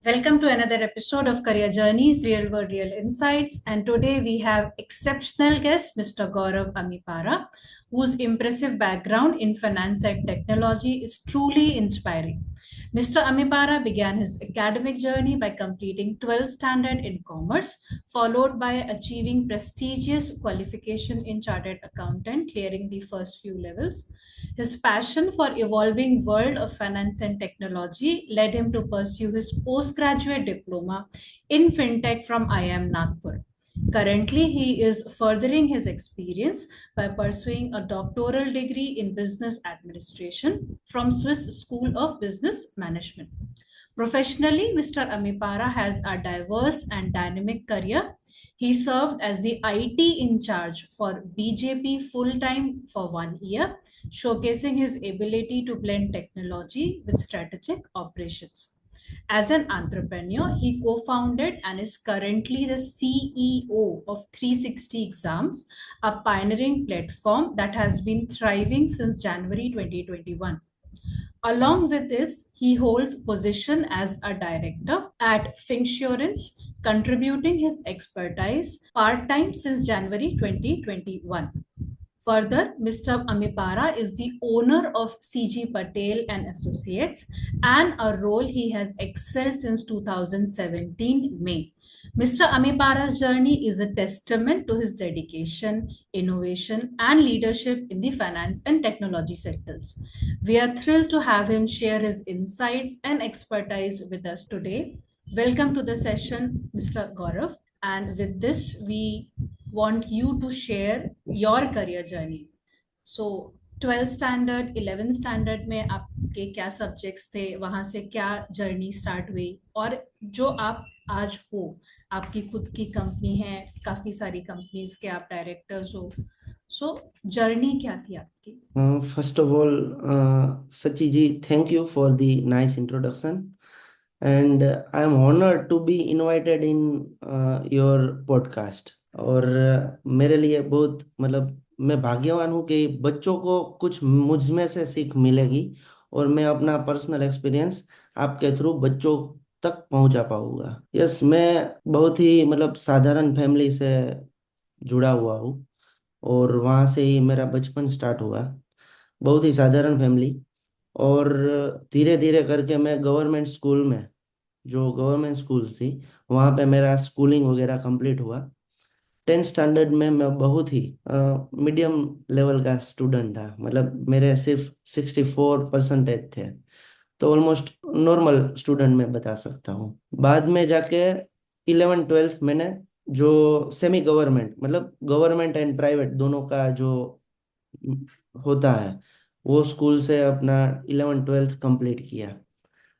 Welcome to another episode of Career Journeys, Real World, Real Insights. And today we have exceptional guest, Mr. Gaurav Amipara, whose impressive background in finance and technology is truly inspiring. Mr. Amipara began his academic journey by completing 12th standard in commerce, followed by achieving prestigious qualification in chartered accountant, clearing the first few levels. His passion for evolving world of finance and technology led him to pursue his postgraduate diploma in fintech from IIM Nagpur. Currently, he is furthering his experience by pursuing a doctoral degree in business administration from Swiss School of Business Management. Professionally, Mr. Amipara has a diverse and dynamic career. He served as the IT in charge for BJP full time for 1 year, showcasing his ability to blend technology with strategic operations. As an entrepreneur, he co founded and is currently the CEO of 360 Exams, a pioneering platform that has been thriving since January 2021. Along with this, he holds position as a director at Finsurance, contributing his expertise part-time since January 2021. Further, Mr. Amipara is the owner of CG Patel and Associates, and a role he has excelled since 2017 May. Mr. Amipara's journey is a testament to his dedication, innovation, and leadership in the finance and technology sectors. We are thrilled to have him share his insights and expertise with us today. Welcome to the session, Mr. Gaurav. And with this, we want you to share your career journey. So, 12th standard 11th standard में आपके क्या subjects थे, वहां से क्या journey start हुई, और जो आप आज हो, आपकी खुद की कंपनी है, काफी सारी कंपनीज के आप डायरेक्टर्स हो. सो जर्नी क्या थी आपकी? First of all, Sachi ji, thank you for the nice introduction. And I am honored to be invited in your podcast. और मेरे लिए बहुत मतलब मैं भाग्यवान हूँ कि बच्चों को कुछ मुझ में से सीख मिलेगी और मैं अपना पर्सनल एक्सपीरियंस आपके थ्रू बच्चों तक पहुंचा पाऊंगा. यस, मैं बहुत ही मतलब साधारण फैमिली से जुड़ा हुआ हूँ और वहाँ से ही मेरा बचपन स्टार्ट हुआ. बहुत ही साधारण फैमिली. और धीरे धीरे करके मैं गवर्नमेंट स्कूल में, जो गवर्नमेंट स्कूल थी, वहाँ पे मेरा स्कूलिंग वगैरह कंप्लीट हुआ. 10th स्टैंडर्ड में मैं बहुत ही मीडियम लेवल का स्टूडेंट था. मतलब मेरे सिर्फ 64% थे. तो ऑलमोस्ट नॉर्मल स्टूडेंट मैं बता सकता हूँ. बाद में जाके 11th 12th मैंने जो सेमी गवर्नमेंट, मतलब गवर्नमेंट एंड प्राइवेट दोनों का जो होता है, वो स्कूल से अपना 11th 12th कंप्लीट किया,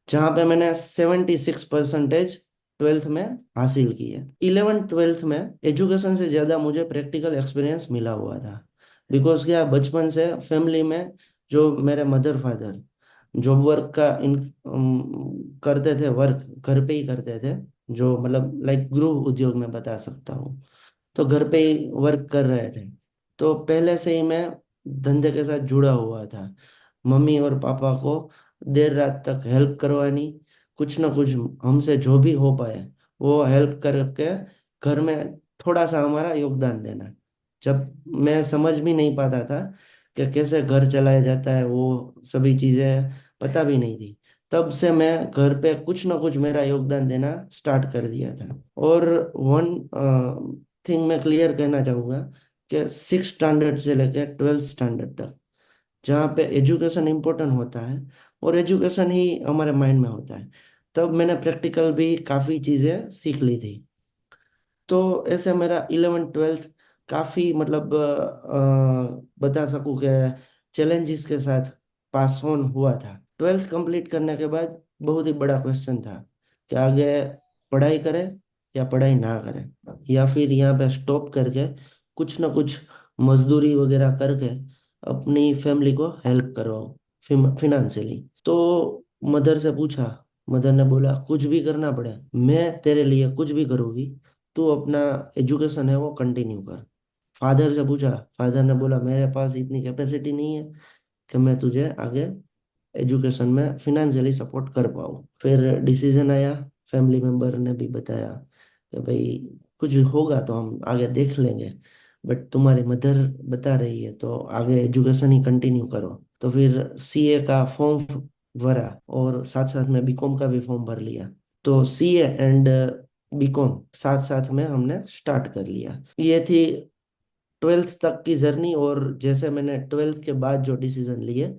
जहाँ पे मैंने 76% 12th में हासिल की है. 11th 12th में एजुकेशन से ज़्यादा मुझे प्रैक्टिकल एक्सपीरियंस मिला हुआ था. बिकॉज क्या, बचपन से फैमिली में जो मेरे मदर फादर जॉब वर्क का इन करते थे, वर्क घर पे ही करते थे, जो मतलब लाइक गृह उद्योग में बता सकता हूँ. तो घर पे ही वर्क कर रहे थे. तो पहले से ही मैं धंधे के साथ जुड़ा हुआ था. मम्मी और पापा को देर रात तक हेल्प करवानी, कुछ ना कुछ हमसे जो भी हो पाए वो हेल्प करके घर में थोड़ा सा हमारा योगदान देना. जब मैं समझ भी नहीं पाता था कि कैसे घर चलाया जाता है, वो सभी चीज़ें पता भी नहीं थी, तब से मैं घर पे कुछ ना कुछ मेरा योगदान देना स्टार्ट कर दिया था. और वन थिंग मैं क्लियर कहना चाहूँगा कि 6th स्टैंडर्ड से लेकर 12th स्टैंडर्ड तक, जहाँ पे एजुकेशन इम्पोर्टेंट होता है और एजुकेशन ही हमारे माइंड में होता है, तब मैंने प्रैक्टिकल भी काफ़ी चीज़ें सीख ली थी. तो ऐसे मेरा 11th 12th काफ़ी मतलब बता सकूँ कि चैलेंजेस के साथ पास ऑन हुआ था. 12th कंप्लीट करने के बाद बहुत ही बड़ा क्वेश्चन था कि आगे पढ़ाई करें या पढ़ाई ना करें, या फिर यहाँ पे स्टॉप करके कुछ ना कुछ मजदूरी वगैरह करके अपनी फैमिली को हेल्प करवाओ फिनेंशियली. तो मदर से पूछा. मदर ने बोला कुछ भी करना पड़े, मैं तेरे लिए कुछ भी करूँगी, तू अपना एजुकेशन है वो कंटिन्यू कर. फादर से पूछा. फादर ने बोला मेरे पास इतनी कैपेसिटी नहीं है कि मैं तुझे आगे एजुकेशन में फिनेंशियली सपोर्ट कर पाऊँ. फिर डिसीजन आया, फैमिली मेम्बर ने भी बताया कि भाई कुछ होगा तो हम आगे देख लेंगे, बट तुम्हारी मदर बता रही है तो आगे एजुकेशन ही कंटिन्यू करो। तो फिर सीए का फॉर्म भरा और साथ साथ में बीकॉम का भी फॉर्म भर लिया। तो सीए एंड बीकॉम साथ साथ में हमने स्टार्ट कर लिया। ये थी ट्वेल्थ तक की जर्नी, और जैसे मैंने ट्वेल्थ के बाद जो डिसीजन लिए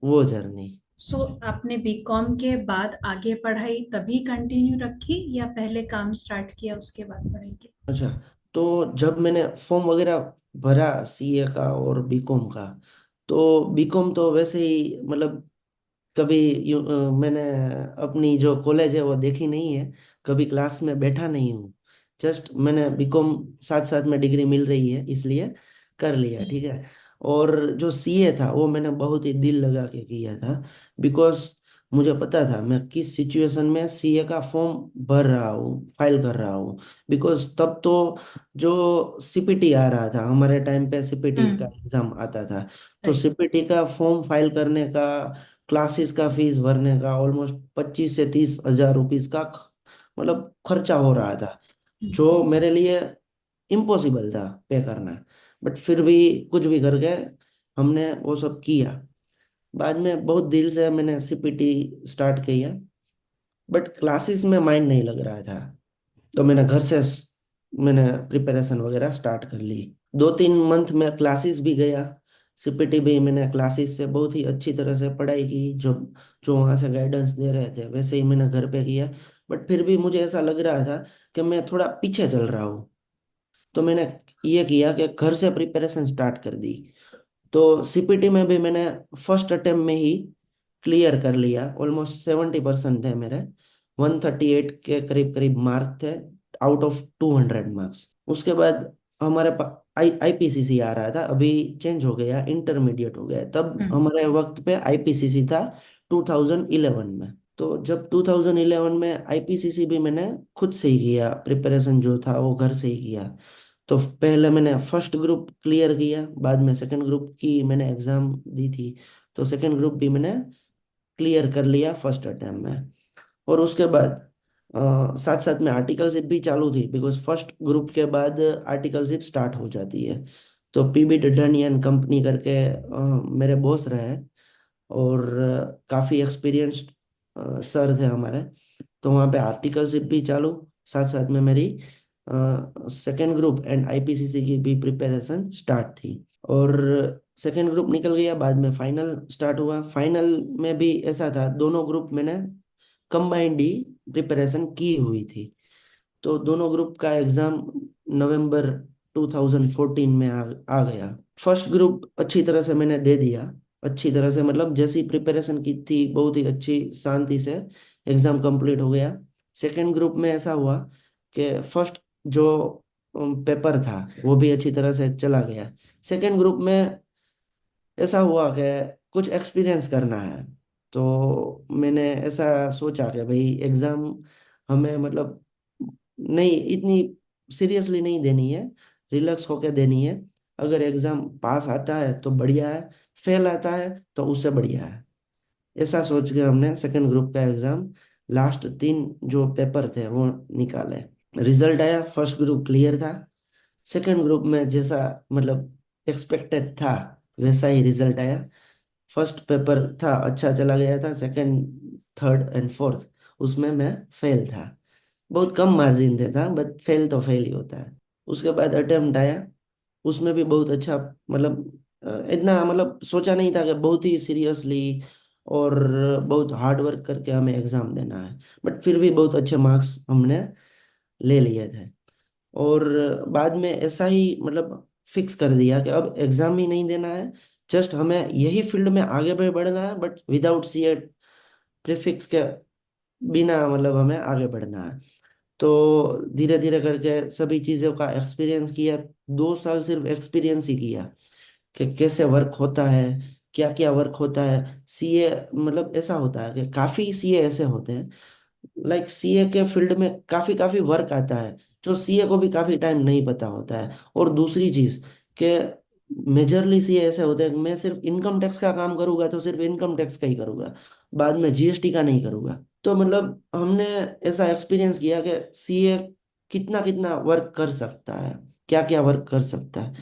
वो जर्नी। सो आपने बीकॉम के बाद आगे पढ़ाई तभी कंटिन्यू रखी या पहले काम स्टार्ट किया उसके बाद पढ़ाई की? अच्छा, तो जब मैंने फॉर्म वगैरह भरा सीए का और बीकॉम का, तो बीकॉम तो वैसे ही मतलब कभी मैंने अपनी जो कॉलेज है वो देखी नहीं है, कभी क्लास में बैठा नहीं हूँ। जस्ट मैंने बीकॉम साथ साथ में डिग्री मिल रही है इसलिए कर लिया, ठीक है। और जो सीए था वो मैंने बहुत ही दिल लगा के किया था, बिकॉज मुझे पता था मैं किस सिचुएशन में सीए का फॉर्म भर रहा हूँ, फाइल कर रहा हूँ। बिकॉज तब तो जो सीपीटी आ रहा था, हमारे टाइम पे सीपीटी का हम्म। एग्जाम आता था, तो राइट। सीपीटी का फॉर्म फाइल करने का, क्लासेस का फीस भरने का ऑलमोस्ट 25 से 30 हजार रुपीज का मतलब खर्चा हो रहा था, जो मेरे लिए इम्पॉसिबल था पे करना। बट फिर भी कुछ भी करके हमने वो सब किया। बाद में बहुत दिल से मैंने सीपीटी स्टार्ट किया, बट क्लासेस में माइंड नहीं लग रहा था। तो मैंने घर से मैंने प्रिपरेशन वगैरह स्टार्ट कर ली। 2-3 मंथ में क्लासेस भी गया, सीपीटी भी मैंने क्लासेस से बहुत ही अच्छी तरह से पढ़ाई की, जो जो वहाँ से गाइडेंस दे रहे थे वैसे ही मैंने घर पे किया। बट फिर भी मुझे ऐसा लग रहा था कि मैं थोड़ा पीछे चल रहा हूँ। तो मैंने ये किया कि घर से प्रिपरेशन स्टार्ट कर दी। तो सीपीटी में भी मैंने फर्स्ट अटेम्प्ट में ही क्लियर कर लिया। ऑलमोस्ट 70% थे मेरे, 138 के करीब करीब मार्क थे आउट ऑफ 200 मार्क्स। उसके बाद हमारे पास आईपीसीसी आ रहा था, अभी चेंज हो गया, इंटरमीडिएट हो गया। तब हम्म। हमारे वक्त पे आईपीसीसी था 2011 में। तो जब 2011 में आईपीसीसी भी मैंने खुद से ही किया, प्रिपरेशन जो था वो घर से ही किया। तो पहले मैंने फर्स्ट ग्रुप क्लियर किया, बाद में सेकंड ग्रुप की मैंने एग्जाम दी थी। तो सेकंड ग्रुप भी मैंने क्लियर कर लिया फर्स्ट अटेम्प्ट में। और उसके बाद साथ साथ में आर्टिकलशिप भी चालू थी, बिकॉज फर्स्ट ग्रुप के बाद आर्टिकलशिप स्टार्ट हो जाती है। तो पीबी डडानियन कंपनी करके मेरे बॉस रहे, और काफ़ी एक्सपीरियंस्ड सर थे हमारे। तो वहाँ पे आर्टिकलशिप भी चालू, साथ साथ में मेरी सेकेंड ग्रुप एंड आईपीसीसी की भी प्रिपरेशन स्टार्ट थी। और सेकेंड ग्रुप निकल गया, बाद में फाइनल स्टार्ट हुआ। फाइनल में भी ऐसा था, दोनों ग्रुप मैंने कंबाइंड ही प्रिपरेशन की हुई थी। तो दोनों ग्रुप का एग्जाम नवंबर 2014 में आ गया। फर्स्ट ग्रुप अच्छी तरह से मैंने दे दिया, अच्छी तरह से मतलब जैसी प्रिपरेशन की थी बहुत ही अच्छी शांति से एग्जाम कंप्लीट हो गया। सेकंड ग्रुप में ऐसा हुआ कि फर्स्ट जो पेपर था वो भी अच्छी तरह से चला गया। सेकंड ग्रुप में ऐसा हुआ कि कुछ एक्सपीरियंस करना है, तो मैंने ऐसा सोचा कि भाई एग्जाम हमें मतलब नहीं इतनी सीरियसली नहीं देनी है, रिलैक्स होकर देनी है। अगर एग्जाम पास आता है तो बढ़िया है, फेल आता है तो उससे बढ़िया है। ऐसा सोच के हमने सेकंड ग्रुप का एग्जाम, लास्ट 3 जो पेपर थे वो निकाले। रिजल्ट आया, फर्स्ट ग्रुप क्लियर था। सेकंड ग्रुप में जैसा मतलब एक्सपेक्टेड था वैसा ही रिजल्ट आया। फर्स्ट पेपर था अच्छा चला गया था, सेकंड थर्ड एंड फोर्थ उसमें मैं फेल था। बहुत कम मार्जिन से था, बट फेल तो फेल ही होता है। उसके बाद अटेम्प्ट आया, उसमें भी बहुत अच्छा मतलब इतना मतलब सोचा नहीं था कि बहुत ही सीरियसली और बहुत हार्ड वर्क करके हमें एग्जाम देना है। बट फिर भी बहुत अच्छे मार्क्स हमने ले लिए थे। और बाद में ऐसा ही मतलब फिक्स कर दिया कि अब एग्जाम ही नहीं देना है, जस्ट हमें यही फील्ड में आगे भी बढ़ना है, बट विदाउट सीए प्रीफिक्स के बिना मतलब हमें आगे बढ़ना है। तो धीरे धीरे करके सभी चीज़ों का एक्सपीरियंस किया। 2 साल सिर्फ एक्सपीरियंस ही किया कि कैसे वर्क होता है, क्या क्या वर्क होता है। सीए मतलब ऐसा होता है कि काफ़ी सीए ऐसे होते हैं, लाइक सीए के फील्ड में काफ़ी काफ़ी वर्क आता है जो सीए को भी काफ़ी टाइम नहीं पता होता है। और दूसरी चीज़ कि मेजरली सीए ऐसे होते हैं कि मैं सिर्फ इनकम टैक्स का काम करूंगा तो सिर्फ इनकम टैक्स का ही करूंगा, बाद में जीएसटी का नहीं करूंगा। तो मतलब हमने ऐसा एक्सपीरियंस किया कि सीए कितना कितना वर्क कर सकता है, क्या क्या वर्क कर सकता है,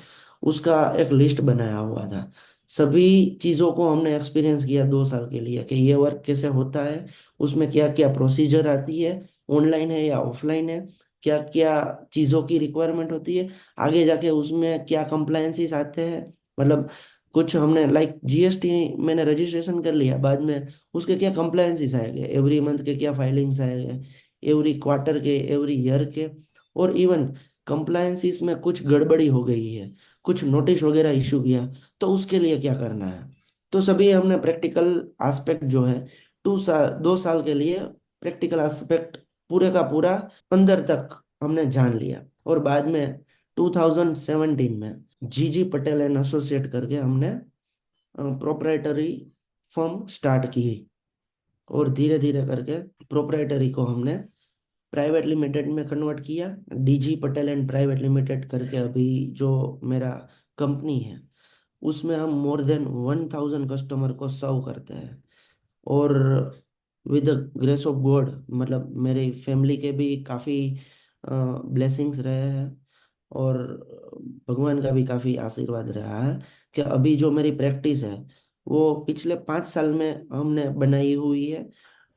उसका एक लिस्ट बनाया हुआ था। सभी चीज़ों को हमने एक्सपीरियंस किया 2 साल के लिए कि ये वर्क कैसे होता है, उसमें क्या क्या प्रोसीजर आती है, ऑनलाइन है या ऑफलाइन है, क्या क्या चीज़ों की रिक्वायरमेंट होती है, आगे जाके उसमें क्या कंप्लायंसेस आते हैं। मतलब कुछ हमने लाइक जीएसटी मैंने रजिस्ट्रेशन कर लिया, बाद में उसके क्या कंप्लायंसेस आएंगे, एवरी मंथ के क्या फाइलिंग्स आएंगे, एवरी क्वार्टर के, एवरी ईयर के। और इवन कंप्लायंसेस में कुछ गड़बड़ी हो गई है, कुछ नोटिस वगैरह इशू किया, तो उसके लिए क्या करना है। तो सभी हमने प्रैक्टिकल एस्पेक्ट जो है 2 साल के लिए प्रैक्टिकल एस्पेक्ट पूरे का पूरा अंदर तक हमने जान लिया। और बाद में 2017 में जीजी पटेल एंड एसोसिएट करके हमने प्रोप्राइटरी फर्म स्टार्ट की। और धीरे धीरे करके प्रोप्राइटरी को हमने प्राइवेट लिमिटेड में कन्वर्ट किया, DG Patel and private limited करके। अभी जो मेरा कंपनी है उसमें हम मोर देन 1000 कस्टमर को सर्व करते हैं। और with the grace of God, मतलब मेरी फैमिली के भी काफ़ी ब्लेसिंग्स रहे हैं, और भगवान का भी काफ़ी आशीर्वाद रहा है कि अभी जो मेरी प्रैक्टिस है वो पिछले 5 साल में हमने बनाई हुई है।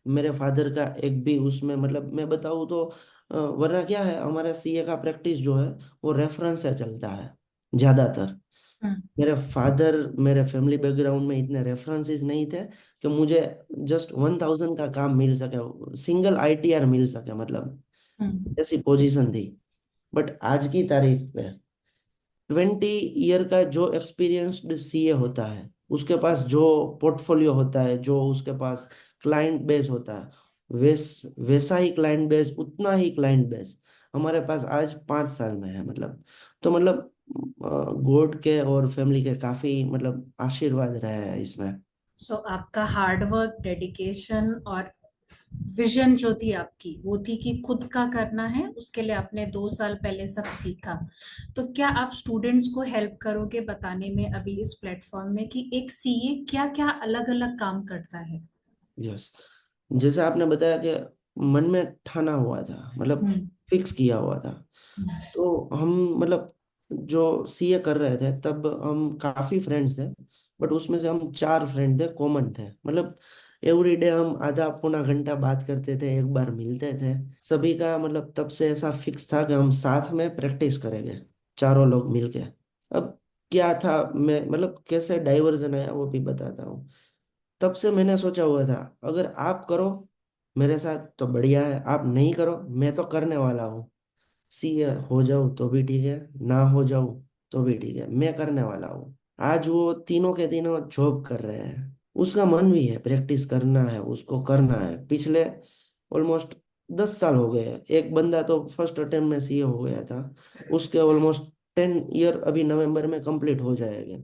मेरे फादर का एक भी उसमें, मतलब मैं बताऊँ तो वरना क्या है, हमारा सीए का प्रैक्टिस जो है वो रेफरेंस से चलता है ज़्यादातर। हम्म। मेरे फादर, मेरे फैमिली बैकग्राउंड में इतने रेफरेंसेस नहीं थे कि मुझे जस्ट 1000 का काम मिल सके, सिंगल आईटीआर मिल सके, मतलब हम्म। ऐसी पोजीशन थी। बट आज की तारीख पे 20 ईयर का जो एक्सपीरियंस्ड सीए होता है, उसके पास जो पोर्टफोलियो होता है, जो उसके पास क्लाइंट बेस होता है, वैसा ही क्लाइंट बेस, उतना ही क्लाइंट बेस हमारे पास आज 5 साल में है। मतलब तो मतलब गॉड के और फैमिली के काफी मतलब आशीर्वाद रहे हैं इसमें। सो आपका हार्डवर्क, डेडिकेशन और विजन जो थी आपकी, वो थी कि खुद का करना है, उसके लिए आपने 2 साल पहले सब सीखा। तो क्या आप स्टूडेंट्स को हेल्प करोगे बताने में अभी इस प्लेटफॉर्म में कि एक सीए क्या क्या अलग अलग काम करता है? यस, जैसे आपने बताया कि मन में ठाना हुआ था, मतलब हम्म। फिक्स किया हुआ था। तो हम मतलब जो सीए कर रहे थे तब हम काफी फ्रेंड्स थे, बट उसमें से हम 4 फ्रेंड थे, कॉमन थे। मतलब एवरी डे हम आधा पौना घंटा बात करते थे, एक बार मिलते थे। सभी का मतलब तब से ऐसा फिक्स था कि हम साथ में प्रैक्टिस करेंगे, चारों लोग मिलके। अब क्या था, मैं मतलब कैसे डाइवर्जन आया वो भी बताता हूँ। तब से मैंने सोचा हुआ था, अगर आप करो मेरे साथ तो बढ़िया है, आप नहीं करो मैं तो करने वाला हूँ। सीए हो जाऊँ तो भी ठीक है, ना हो जाऊँ तो भी ठीक है, मैं करने वाला हूँ। आज वो तीनों के तीनों जॉब कर रहे हैं, उसका मन भी है, प्रैक्टिस करना है, उसको करना है। पिछले ऑलमोस्ट 10 साल हो गए हैं। एक बंदा तो फर्स्ट अटेम्प्ट में सीए हो गया था, उसके ऑलमोस्ट 10 ईयर अभी नवंबर में कंप्लीट हो जाएगा।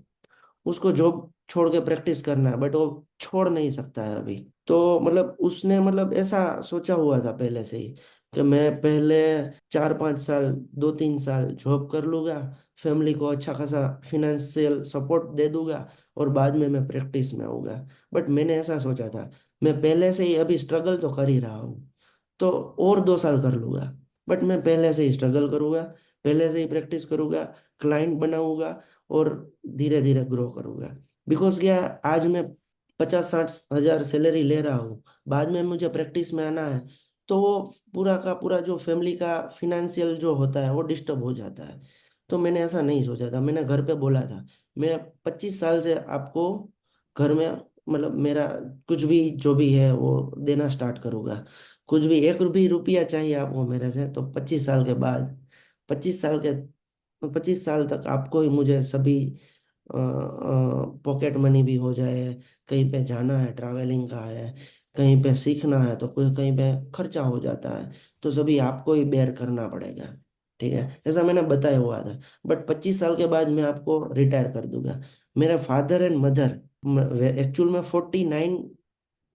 उसको जॉब छोड़ के प्रैक्टिस करना है, बट वो छोड़ नहीं सकता है अभी। तो मतलब उसने मतलब ऐसा सोचा हुआ था पहले से ही कि मैं पहले 4-5 साल, 2-3 साल जॉब कर लूंगा, फैमिली को अच्छा खासा फिनेंशियल सपोर्ट दे दूंगा, और बाद में मैं प्रैक्टिस में आऊंगा। बट मैंने ऐसा सोचा था, मैं पहले से ही अभी स्ट्रगल तो कर ही रहा हूँ, तो और 2 साल कर लूंगा। बट मैं पहले से ही स्ट्रगल करूंगा, पहले से ही प्रैक्टिस करूंगा, क्लाइंट बनाऊंगा, और धीरे धीरे ग्रो करूंगा। बिकॉज क्या, आज मैं 50-60 हजार सैलरी ले रहा हूँ, बाद में मुझे प्रैक्टिस में आना है, तो वो पूरा का पूरा जो फैमिली का फिनेंशियल जो होता है वो डिस्टर्ब हो जाता है। तो मैंने ऐसा नहीं सोचा था, मैंने घर पे बोला था मैं 25 साल से आपको घर में, मतलब मेरा कुछ भी जो भी है वो देना स्टार्ट करूंगा। कुछ भी एक भी रुपया चाहिए आपको मेरे से तो 25 साल के बाद, 25 साल के 25 साल तक आपको ही मुझे सभी पॉकेट मनी भी हो जाए, कहीं पे जाना है, ट्रैवलिंग का है, कहीं पे सीखना है, तो कोई कहीं पे खर्चा हो जाता है, तो सभी आपको ही बेयर करना पड़ेगा। ठीक है, ऐसा मैंने बताया हुआ था। बट 25 साल के बाद मैं आपको रिटायर कर दूंगा। मेरे फादर एंड मदर, एक्चुअल में 49,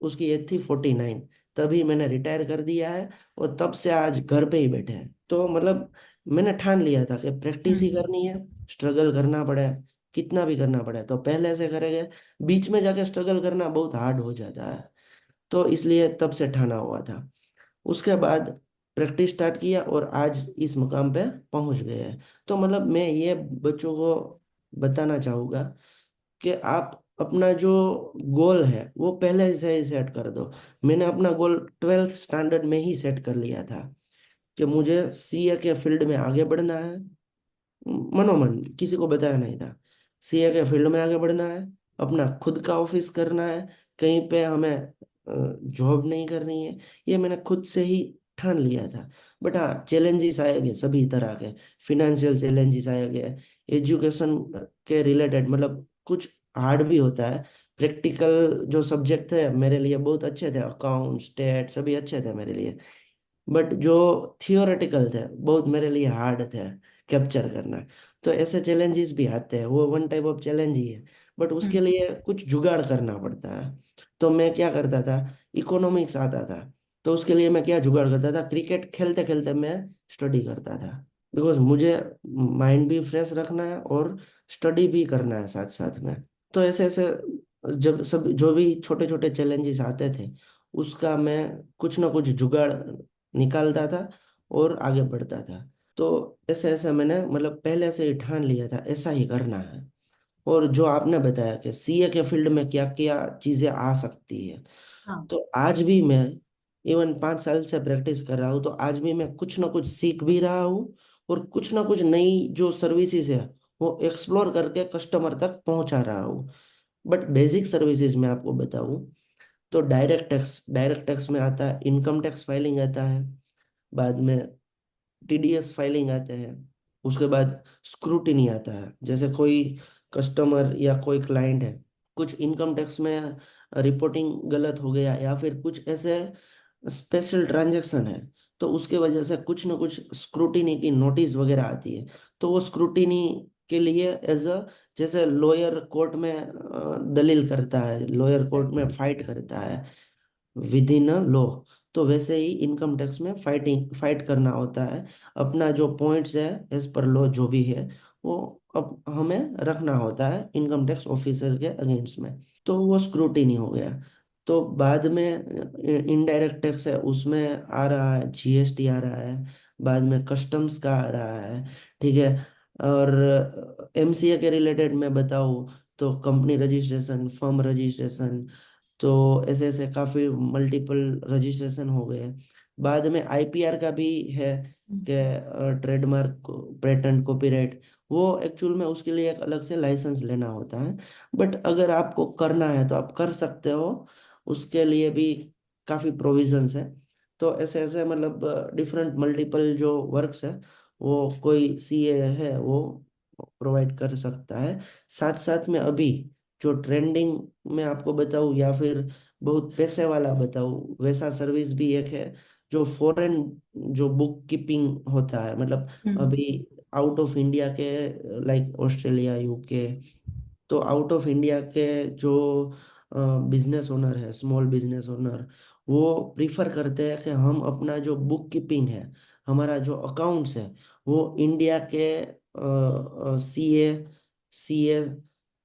उसकी एज थी 49, तभी मैंने रिटायर कर दिया है, और तब से आज घर पे ही बैठे हैं। तो मतलब मैंने ठान लिया था कि प्रैक्टिस ही हम्म। करनी है, स्ट्रगल करना पड़े, कितना भी करना पड़े तो पहले से करेंगे। बीच में जाके स्ट्रगल करना बहुत हार्ड हो जाता है। तो इसलिए तब से ठाना हुआ था। उसके बाद प्रैक्टिस स्टार्ट किया और आज इस मुकाम पे पहुंच गए हैं। तो मतलब मैं ये बच्चों को बताना चाहूँगा कि आप अपना जो गोल है वो पहले से ही सेट कर दो। मैंने अपना गोल 12th स्टैंडर्ड में ही सेट कर लिया था कि मुझे सीए के फील्ड में आगे बढ़ना है। मनोमन, किसी को बताया नहीं था। सीए के फील्ड में आगे बढ़ना है, अपना खुद का ऑफिस करना है, कहीं पे हमें जॉब नहीं करनी है। ये मैंने खुद से ही ठान लिया था। बट हाँ, चैलेंजेस आएंगे सभी तरह के। फिनेंशियल चैलेंजेस आएंगे, एजुकेशन के रिलेटेड, मतलब कुछ हार्ड भी होता है। प्रैक्टिकल जो सब्जेक्ट थे मेरे लिए बहुत अच्छे थे, अकाउंट स्टेट सभी अच्छे थे मेरे लिए। बट जो थियोरेटिकल थे बहुत मेरे लिए हार्ड थे कैप्चर करना। तो ऐसे चैलेंजेस भी आते हैं, वो वन टाइप ऑफ चैलेंज ही है। बट उसके हम्म। लिए कुछ जुगाड़ करना पड़ता है। तो मैं क्या करता था, इकोनॉमिक्स आता था, तो उसके लिए मैं क्या जुगाड़ करता था, क्रिकेट खेलते खेलते मैं स्टडी करता था। बिकॉज मुझे माइंड भी फ्रेश रखना है और स्टडी भी करना है साथ साथ में। तो ऐसे ऐसे जब सब जो भी छोटे छोटे चैलेंजेस आते थे, उसका मैं कुछ ना कुछ जुगाड़ निकालता था और आगे बढ़ता था। तो ऐसे ऐसे मैंने मतलब पहले से ही ठान लिया था ऐसा ही करना है। और जो आपने बताया कि सीए के फील्ड में क्या क्या चीजें आ सकती है, हाँ। तो आज भी मैं इवन 5 साल से प्रैक्टिस कर रहा हूँ, तो आज भी मैं कुछ ना कुछ सीख भी रहा हूँ और कुछ ना कुछ नई जो सर्विसेज है वो एक्सप्लोर करके कस्टमर तक पहुंचा रहा हूँ। बट बेसिक सर्विसेज में आपको बताऊँ तो डायरेक्ट टैक्स में आता है, इनकम टैक्स फाइलिंग आता है, बाद में टीडीएस फाइलिंग आते हैं, उसके बाद स्क्रूटिनी आता है। जैसे कोई कस्टमर या कोई क्लाइंट है, कुछ इनकम टैक्स में रिपोर्टिंग गलत हो गया या फिर कुछ ऐसे स्पेशल ट्रांजैक्शन है, तो उसके वजह से कुछ ना कुछ स्क्रूटिनी की नोटिस वगैरह आती है। तो वो स्क्रूटिनी के लिए एज अ, जैसे लॉयर कोर्ट में दलील करता है, लॉयर कोर्ट में फाइट करता है विद इन अ लॉ, तो वैसे ही इनकम टैक्स में फाइट करना होता है। अपना जो पॉइंट्स है एज पर लॉ जो भी है वो अब हमें रखना होता है इनकम टैक्स ऑफिसर के अगेंस्ट में। तो वो स्क्रूटिनी हो गया। तो बाद में इनडायरेक्ट टैक्स है, उसमें आ रहा है जीएसटी आ रहा है, बाद में कस्टम्स का आ रहा है। ठीक है। और एमसीए के रिलेटेड मैं बताऊँ तो कंपनी रजिस्ट्रेशन, फर्म रजिस्ट्रेशन, तो ऐसे ऐसे काफी मल्टीपल रजिस्ट्रेशन हो गए हैं। बाद में आईपीआर का भी है कि ट्रेडमार्क, पेटेंट, कॉपीराइट, वो एक्चुअल में उसके लिए एक अलग से लाइसेंस लेना होता है। बट अगर आपको करना है तो आप कर सकते हो, उसके लिए भी काफी प्रोविजंस है। तो ऐसे ऐसे मतलब डिफरेंट मल्टीपल जो वर्क्स है वो कोई सीए है वो प्रोवाइड कर सकता है। साथ साथ में अभी जो ट्रेंडिंग में आपको बताऊं या फिर बहुत पैसे वाला बताऊं, वैसा सर्विस भी एक है जो फॉरेन, जो बुक कीपिंग होता है, मतलब हम्म। अभी आउट ऑफ इंडिया के, लाइक ऑस्ट्रेलिया, यूके, तो आउट ऑफ इंडिया के जो बिजनेस ओनर है, स्मॉल बिजनेस ओनर, वो प्रीफर करते हैं कि हम अपना जो बुक कीपिंग है, हमारा जो अकाउंट्स है, वो इंडिया के सीए सीए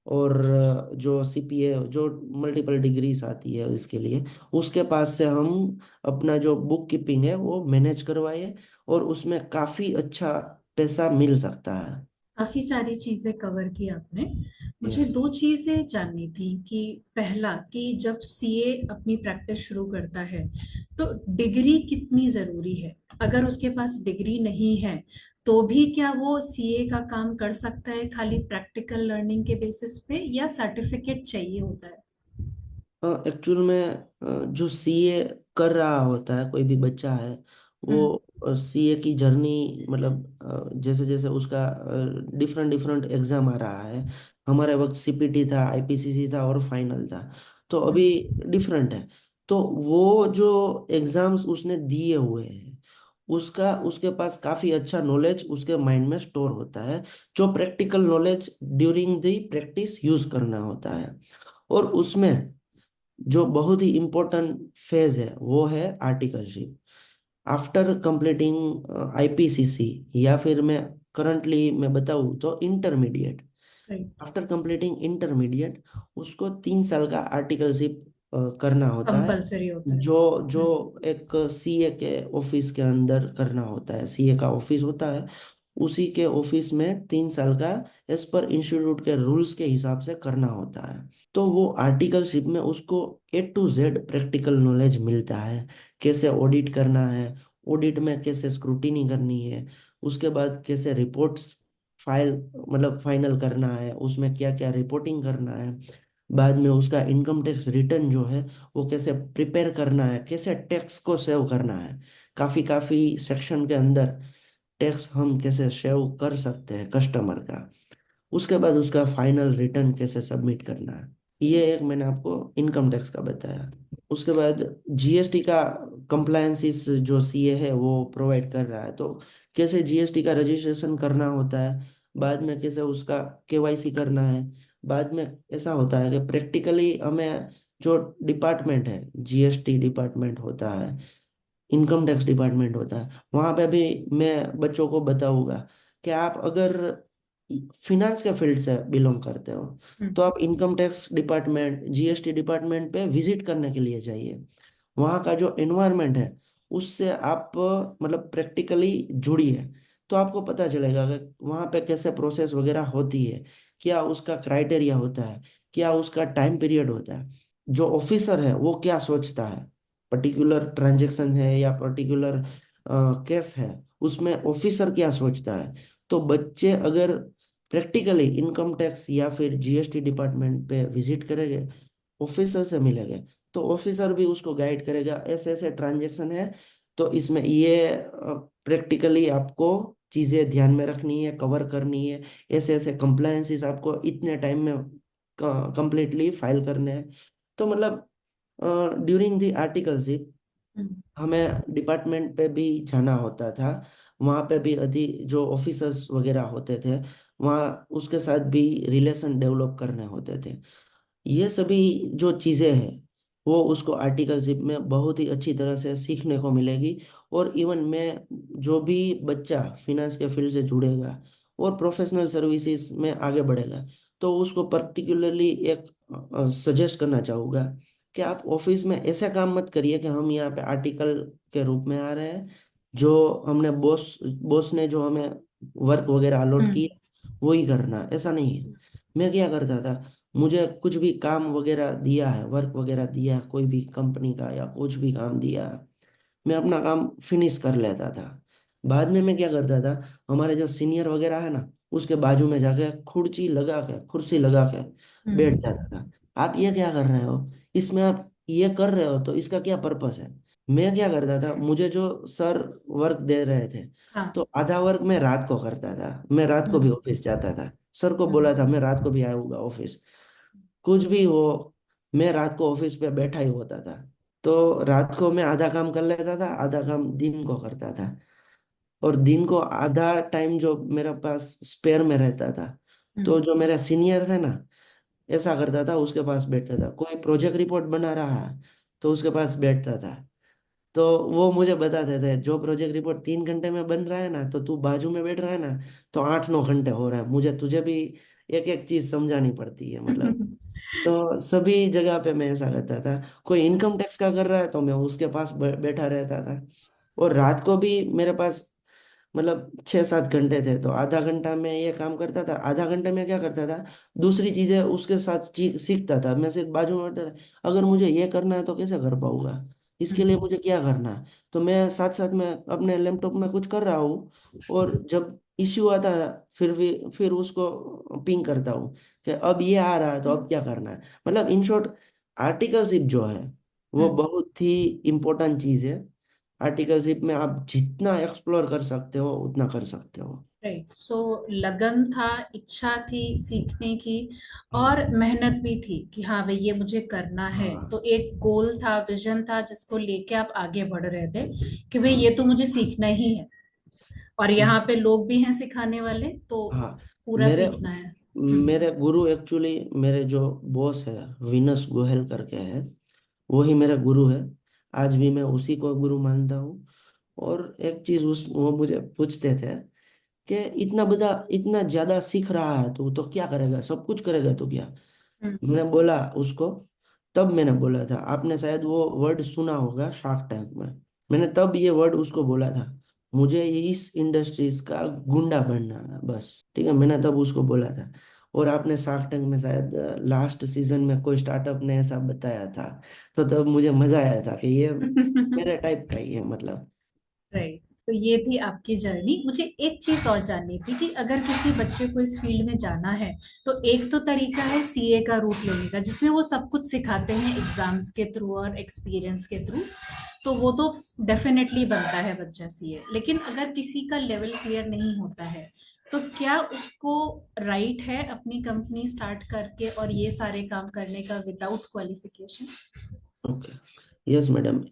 और जो सीपीए, जो मल्टीपल डिग्रीज आती है इसके लिए, उसके पास से हम अपना जो बुक कीपिंग है वो मैनेज करवाए, और उसमें काफी अच्छा पैसा मिल सकता है। काफी सारी चीजें कवर की आपने। मुझे यस। दो चीजें जाननी थी कि पहला, कि जब सीए अपनी प्रैक्टिस शुरू करता है तो डिग्री कितनी जरूरी है? अगर उसके पास डिग्री नहीं है तो भी क्या वो सीए का काम कर सकता है खाली प्रैक्टिकल लर्निंग के बेसिस पे, या सर्टिफिकेट चाहिए होता है? एक्चुअल में जो सीए कर रहा होता है कोई भी बच्चा है, हम्म। वो सीए की जर्नी, मतलब जैसे जैसे उसका डिफरेंट डिफरेंट एग्जाम आ रहा है। हमारे वक्त सीपीटी था, आईपीसीसी था और फाइनल था, तो अभी हम्म। डिफरेंट है। तो वो जो एग्जाम्स उसने दिए हुए हैं, उसका उसके पास काफी अच्छा नॉलेज उसके माइंड में स्टोर होता है, जो practical knowledge during the practice use करना होता है। और उसमें जो बहुत ही इम्पोर्टेंट फेज है वो है आर्टिकलशिप। आफ्टर कंप्लीटिंग आईपीसीसी, या फिर मैं करंटली मैं बताऊँ तो intermediate, right. After completing intermediate उसको 3 साल का आर्टिकलशिप करना होता है। कंपल्सरी होता है। जो जो एक सीए के ऑफिस के अंदर करना होता है, सीए का ऑफिस होता है, उसी के ऑफिस में 3 साल का एज पर इंस्टीट्यूट के रूल्स के हिसाब से करना होता है। तो वो आर्टिकलशिप में उसको A to Z practical knowledge मिलता है। कैसे ऑडिट करना है, ऑडिट में कैसे स्क्रूटिनी करनी है, उसके बाद कैसे रिपोर्ट्स फाइल मतलब फाइनल करना है, उसमें क्या क्या रिपोर्टिंग करना है, बाद में उसका इनकम टैक्स रिटर्न जो है वो कैसे प्रिपेयर करना है, कैसे टैक्स को सेव करना है। काफी काफी सेक्शन के अंदर टैक्स हम कैसे सेव कर सकते हैं कस्टमर का। उसके बाद उसका फाइनल रिटर्न कैसे सबमिट करना है। ये एक मैंने आपको इनकम टैक्स का बताया। उसके बाद जीएसटी का कंप्लायंसिस जो सीए है वो प्रोवाइड कर रहा है, तो कैसे जीएसटी का रजिस्ट्रेशन करना होता है, बाद में कैसे उसका केवाईसी करना है। बाद में ऐसा होता है कि प्रैक्टिकली हमें जो डिपार्टमेंट है, जीएसटी डिपार्टमेंट होता है, इनकम टैक्स डिपार्टमेंट होता है, वहां पे भी मैं बच्चों को बताऊंगा कि आप अगर फिनेंस के फील्ड से बिलोंग करते हो तो आप income tax department, GST department पे विजिट करने के लिए जाइए। वहाँ का जो एनवायरनमेंट है उससे आप मतलब प्रैक्टिकली जुड़िए, तो आपको पता चलेगा कि वहाँ पे कैसे प्रोसेस वगैरह होती है, क्या उसका क्राइटेरिया होता है, क्या उसका टाइम पीरियड होता है, जो ऑफिसर है वो क्या सोचता है, पर्टिकुलर ट्रांजैक्शन है या पर्टिकुलर केस है, उसमें ऑफिसर क्या सोचता है। तो बच्चे अगर प्रैक्टिकली इनकम टैक्स या फिर जीएसटी डिपार्टमेंट पे विजिट करेंगे, ऑफिसर से मिलेंगे, तो ऑफिसर भी उसको गाइड करेगा ऐसे ऐसे ट्रांजैक्शन है, तो इसमें ये प्रैक्टिकली आपको चीजें ध्यान में रखनी है, कवर करनी है, ऐसे ऐसे कंप्लायंसेस आपको इतने टाइम में कंप्लीटली फाइल करने हैं। तो मतलब ड्यूरिंग द आर्टिकलशिप हमें डिपार्टमेंट पे भी जाना होता था। वहाँ पे भी अधि जो ऑफिसर्स वगैरह होते थे, वहाँ उसके साथ भी रिलेशन डेवलप करने होते थे। ये सभी जो चीज़ें हैं वो उसको आर्टिकलशिप में बहुत ही अच्छी तरह से सीखने को मिलेगी। और इवन में जो भी बच्चा फिनेंस के फील्ड से जुड़ेगा और प्रोफेशनल सर्विसेज में आगे बढ़ेगा, तो उसको पर्टिकुलरली एक सजेस्ट करना चाहूँगा कि आप ऑफिस में ऐसा काम मत करिए कि हम यहाँ पे आर्टिकल के रूप में आ रहे हैं, जो हमने बॉस बॉस ने जो हमें वर्क वगैरह अलॉट किया वही करना है। ऐसा नहीं है। मैं क्या करता था, मुझे कुछ भी काम वगैरह दिया है, वर्क वगैरह दिया है, कोई भी कंपनी का या कुछ भी काम दिया है, मैं अपना काम फिनिश कर लेता था। बाद में मैं क्या करता था, हमारे जो सीनियर वगैरह है ना, उसके बाजू में जाके कुर्सी लगा के बैठ जाता था। आप ये क्या कर रहे हो, इसमें आप ये कर रहे हो तो इसका क्या पर्पस है। मैं क्या करता था, मुझे जो सर वर्क दे रहे थे, हाँ। तो आधा वर्क मैं रात को करता था, मैं रात को भी ऑफिस जाता था। सर को बोला था मैं रात को भी आऊंगा ऑफिस, कुछ भी हो, मैं रात को ऑफिस पे बैठा ही होता था। तो रात को मैं आधा काम कर लेता था, आधा काम दिन को करता था। और दिन को आधा टाइम जो मेरे पास स्पेयर में रहता था, तो जो मेरा सीनियर था ना, ऐसा करता था, उसके पास बैठता था। कोई प्रोजेक्ट रिपोर्ट बना रहा है तो उसके पास बैठता था। तो वो मुझे बताते थे जो प्रोजेक्ट रिपोर्ट 3 घंटे में बन रहा है ना, तो तू बाजू में बैठ रहा है ना, तो 8-9 घंटे हो रहा है, मुझे तुझे भी एक एक चीज समझानी पड़ती है मतलब। तो सभी जगह पे मैं ऐसा करता था। कोई इनकम टैक्स का कर रहा है तो मैं उसके पास बैठा रहता था। और रात को भी मेरे पास मतलब 6-7 घंटे थे, तो आधा घंटा मैं ये काम करता था, आधा घंटे में क्या करता था, दूसरी चीजें उसके साथ सीखता था। मैं सिर्फ बाजू में बैठा था, अगर मुझे ये करना है तो कैसे कर पाऊंगा, इसके लिए मुझे क्या करना है। तो मैं साथ साथ में अपने लैपटॉप में कुछ कर रहा हूँ, और जब इश्यू आता है फिर उसको पिंग करता हूँ कि अब ये आ रहा है तो अब क्या करना है। मतलब इन शॉर्ट, आर्टिकलशिप जो है वो बहुत ही इम्पोर्टेंट चीज है। आर्टिकलशिप में आप जितना एक्सप्लोर कर सकते हो उतना कर सकते हो। राइट। सो लगन था, इच्छा थी सीखने की, और मेहनत भी थी कि हाँ भाई ये मुझे करना है। हाँ तो एक गोल था, विजन था, जिसको लेके आप आगे बढ़ रहे थे कि भाई हाँ ये तो मुझे सीखना ही है, और यहाँ पे लोग भी हैं सिखाने वाले, तो हाँ। पूरा मेरे सीखना है। मेरे गुरु एक्चुअली, मेरे जो बॉस है विनस गोयल करके है, वो ही मेरा गुरु है। आज भी मैं उसी को गुरु मानता हूँ। और एक चीज उस वो मुझे पूछते थे कि इतना बड़ा इतना ज्यादा सीख रहा है तू तो क्या करेगा, सब कुछ करेगा तो क्या। हम्म। मैंने बोला उसको, तब मैंने बोला था, आपने शायद वो वर्ड सुना होगा शार्क टैंक में, मैंने तब ये वर्ड उसको बोला था, मुझे इस इंडस्ट्रीज का गुंडा बनना है बस। ठीक है, मैंने तब उसको बोला था। और आपने शार्क टैंक में शायद लास्ट सीजन में कोई स्टार्टअप ने ऐसा बताया था, तो तब मुझे मजा आया था कि ये मेरे टाइप का ही है मतलब। राइट। तो ये थी आपकी जर्नी। मुझे एक चीज और जाननी थी कि अगर किसी बच्चे को इस फील्ड में जाना है, तो एक तो तरीका है सीए का रूट लेने का, जिसमें वो सब कुछ सिखाते हैं एग्जाम्स के थ्रू और एक्सपीरियंस के थ्रू, तो वो तो डेफिनेटली बनता है बच्चा सीए। लेकिन अगर किसी का लेवल क्लियर नहीं होता है, तो क्या उसको राइट है अपनी कंपनी स्टार्ट करके और ये सारे काम करने का without qualification? Okay, yes madam.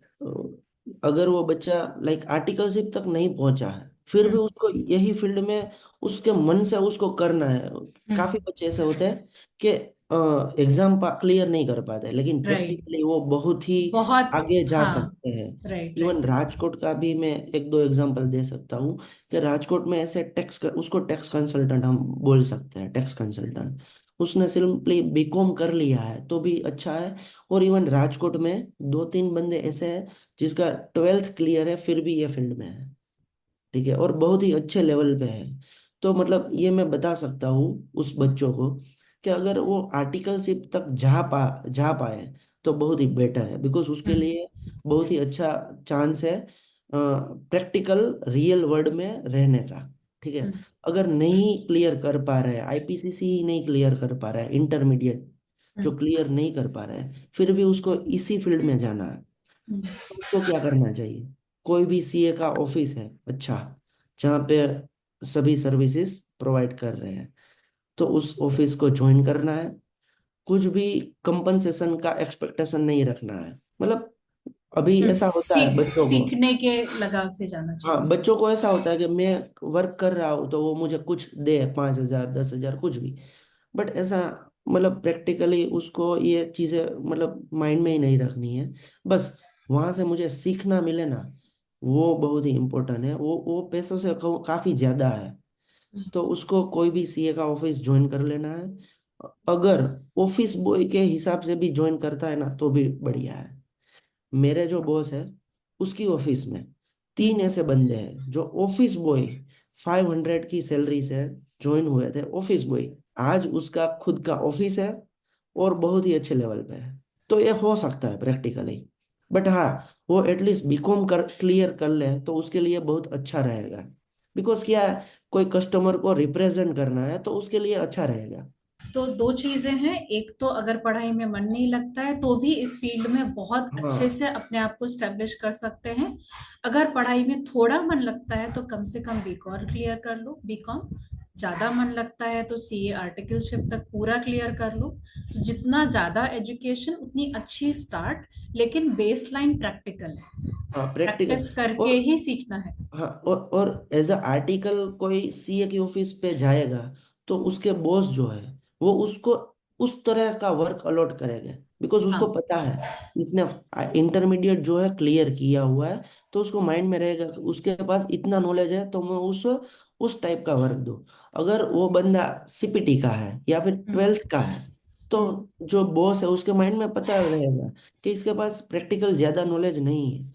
अगर वो बच्चा लाइक आर्टिकलशिप तक नहीं पहुंचा है, फिर भी हम्म। उसको यही फील्ड में उसके मन से उसको करना है। हम्म। काफी बच्चे ऐसे होते हैं कि एग्जाम क्लियर नहीं कर पाते, लेकिन राइट। प्रैक्टिकली वो बहुत ही बहुत। आगे जा हाँ। सकते हैं। Right, even right. राजकोट का भी मैं एक दो एग्जांपल दे सकता हूँ कि राजकोट में ऐसे उसको टैक्स कंसल्टेंट हम बोल सकते हैं, टैक्स कंसल्टेंट। उसने सिंपली बीकॉम कर लिया है तो भी अच्छा है। और इवन राजकोट में दो तीन बंदे ऐसे हैं जिसका ट्वेल्थ क्लियर है फिर भी ये फील्ड में है। ठीक है, और बहुत ही अच्छे लेवल पे है। तो मतलब ये मैं बता सकता हूँ उस बच्चों को कि अगर वो आर्टिकलशिप तक जा पाए तो बहुत ही बेटर है, बिकॉज उसके हम्म। लिए बहुत ही अच्छा चांस है प्रैक्टिकल रियल वर्ल्ड में रहने का। ठीक है, हम्म। अगर नहीं क्लियर कर पा रहे हैं, आईपीसीसी ही नहीं क्लियर कर पा रहा है, इंटरमीडिएट जो हम्म। क्लियर नहीं कर पा रहा है, फिर भी उसको इसी फील्ड में जाना है, हम्म। तो उसको क्या करना चाहिए? कोई भी सीए का ऑफिस है अच्छा, जहाँ पे सभी सर्विसेज प्रोवाइड कर रहे हैं, तो उस ऑफिस को ज्वाइन करना है। कुछ भी कंपनसेशन का एक्सपेक्टेशन नहीं रखना है। मतलब अभी ऐसा होता है बच्चों को, सीखने के लगाव से जाना हाँ चाहिए। बच्चों को ऐसा होता है कि मैं वर्क कर रहा हूँ तो वो मुझे कुछ दे, 5,000 10,000 कुछ भी। बट ऐसा मतलब प्रैक्टिकली उसको ये चीज़ें मतलब माइंड में ही नहीं रखनी है। बस वहाँ से मुझे सीखना मिले ना, वो बहुत ही इम्पोर्टेंट है। वो पैसों से काफ़ी ज़्यादा है। तो उसको कोई भी सीए का ऑफिस ज्वाइन कर लेना है। अगर ऑफिस बॉय के हिसाब से भी ज्वाइन करता है ना तो भी बढ़िया है। मेरे जो बॉस है उसकी ऑफिस में तीन हम्म। ऐसे बंदे हैं जो ऑफिस बॉय 500 की सैलरी से ज्वाइन हुए थे ऑफिस बॉय। आज उसका खुद का ऑफिस है और बहुत ही अच्छे लेवल पे है। तो ये हो सकता है प्रैक्टिकली। बट हाँ, वो एटलीस्ट बीकॉम कर क्लियर कर ले तो उसके लिए बहुत अच्छा रहेगा। बिकॉज क्या है, कोई कस्टमर को रिप्रेजेंट करना है तो उसके लिए अच्छा रहेगा। तो दो चीजें हैं, एक तो अगर पढ़ाई में मन नहीं लगता है तो भी इस फील्ड में बहुत अच्छे हाँ से अपने आप को स्टेब्लिश कर सकते हैं। अगर पढ़ाई में थोड़ा मन लगता है तो कम से कम बीकॉम क्लियर कर लो, बीकॉम। ज्यादा मन लगता है तो सीए आर्टिकलशिप तक पूरा क्लियर कर लो। तो जितना ज्यादा एजुकेशन उतनी अच्छी स्टार्ट, लेकिन बेस लाइन प्रैक्टिकल है। हाँ प्रैक्टिकल। प्रैक्टिस करके और ही सीखना है। हाँ, और एज अ आर्टिकल कोई सीए की ऑफिस पे जाएगा तो उसके बॉस जो है वो उसको उस तरह का वर्क अलॉट करेंगे, बिकॉज उसको हाँ। पता है इसने इंटरमीडिएट जो है क्लियर किया हुआ है। तो उसको माइंड में रहेगा कि उसके पास इतना नॉलेज है तो मैं उस टाइप का वर्क दूँ। अगर वो बंदा सीपीटी का है या फिर हम्म। ट्वेल्थ का है, तो हम्म। जो बॉस है उसके माइंड में पता रहेगा कि इसके पास प्रैक्टिकल ज्यादा नॉलेज नहीं है,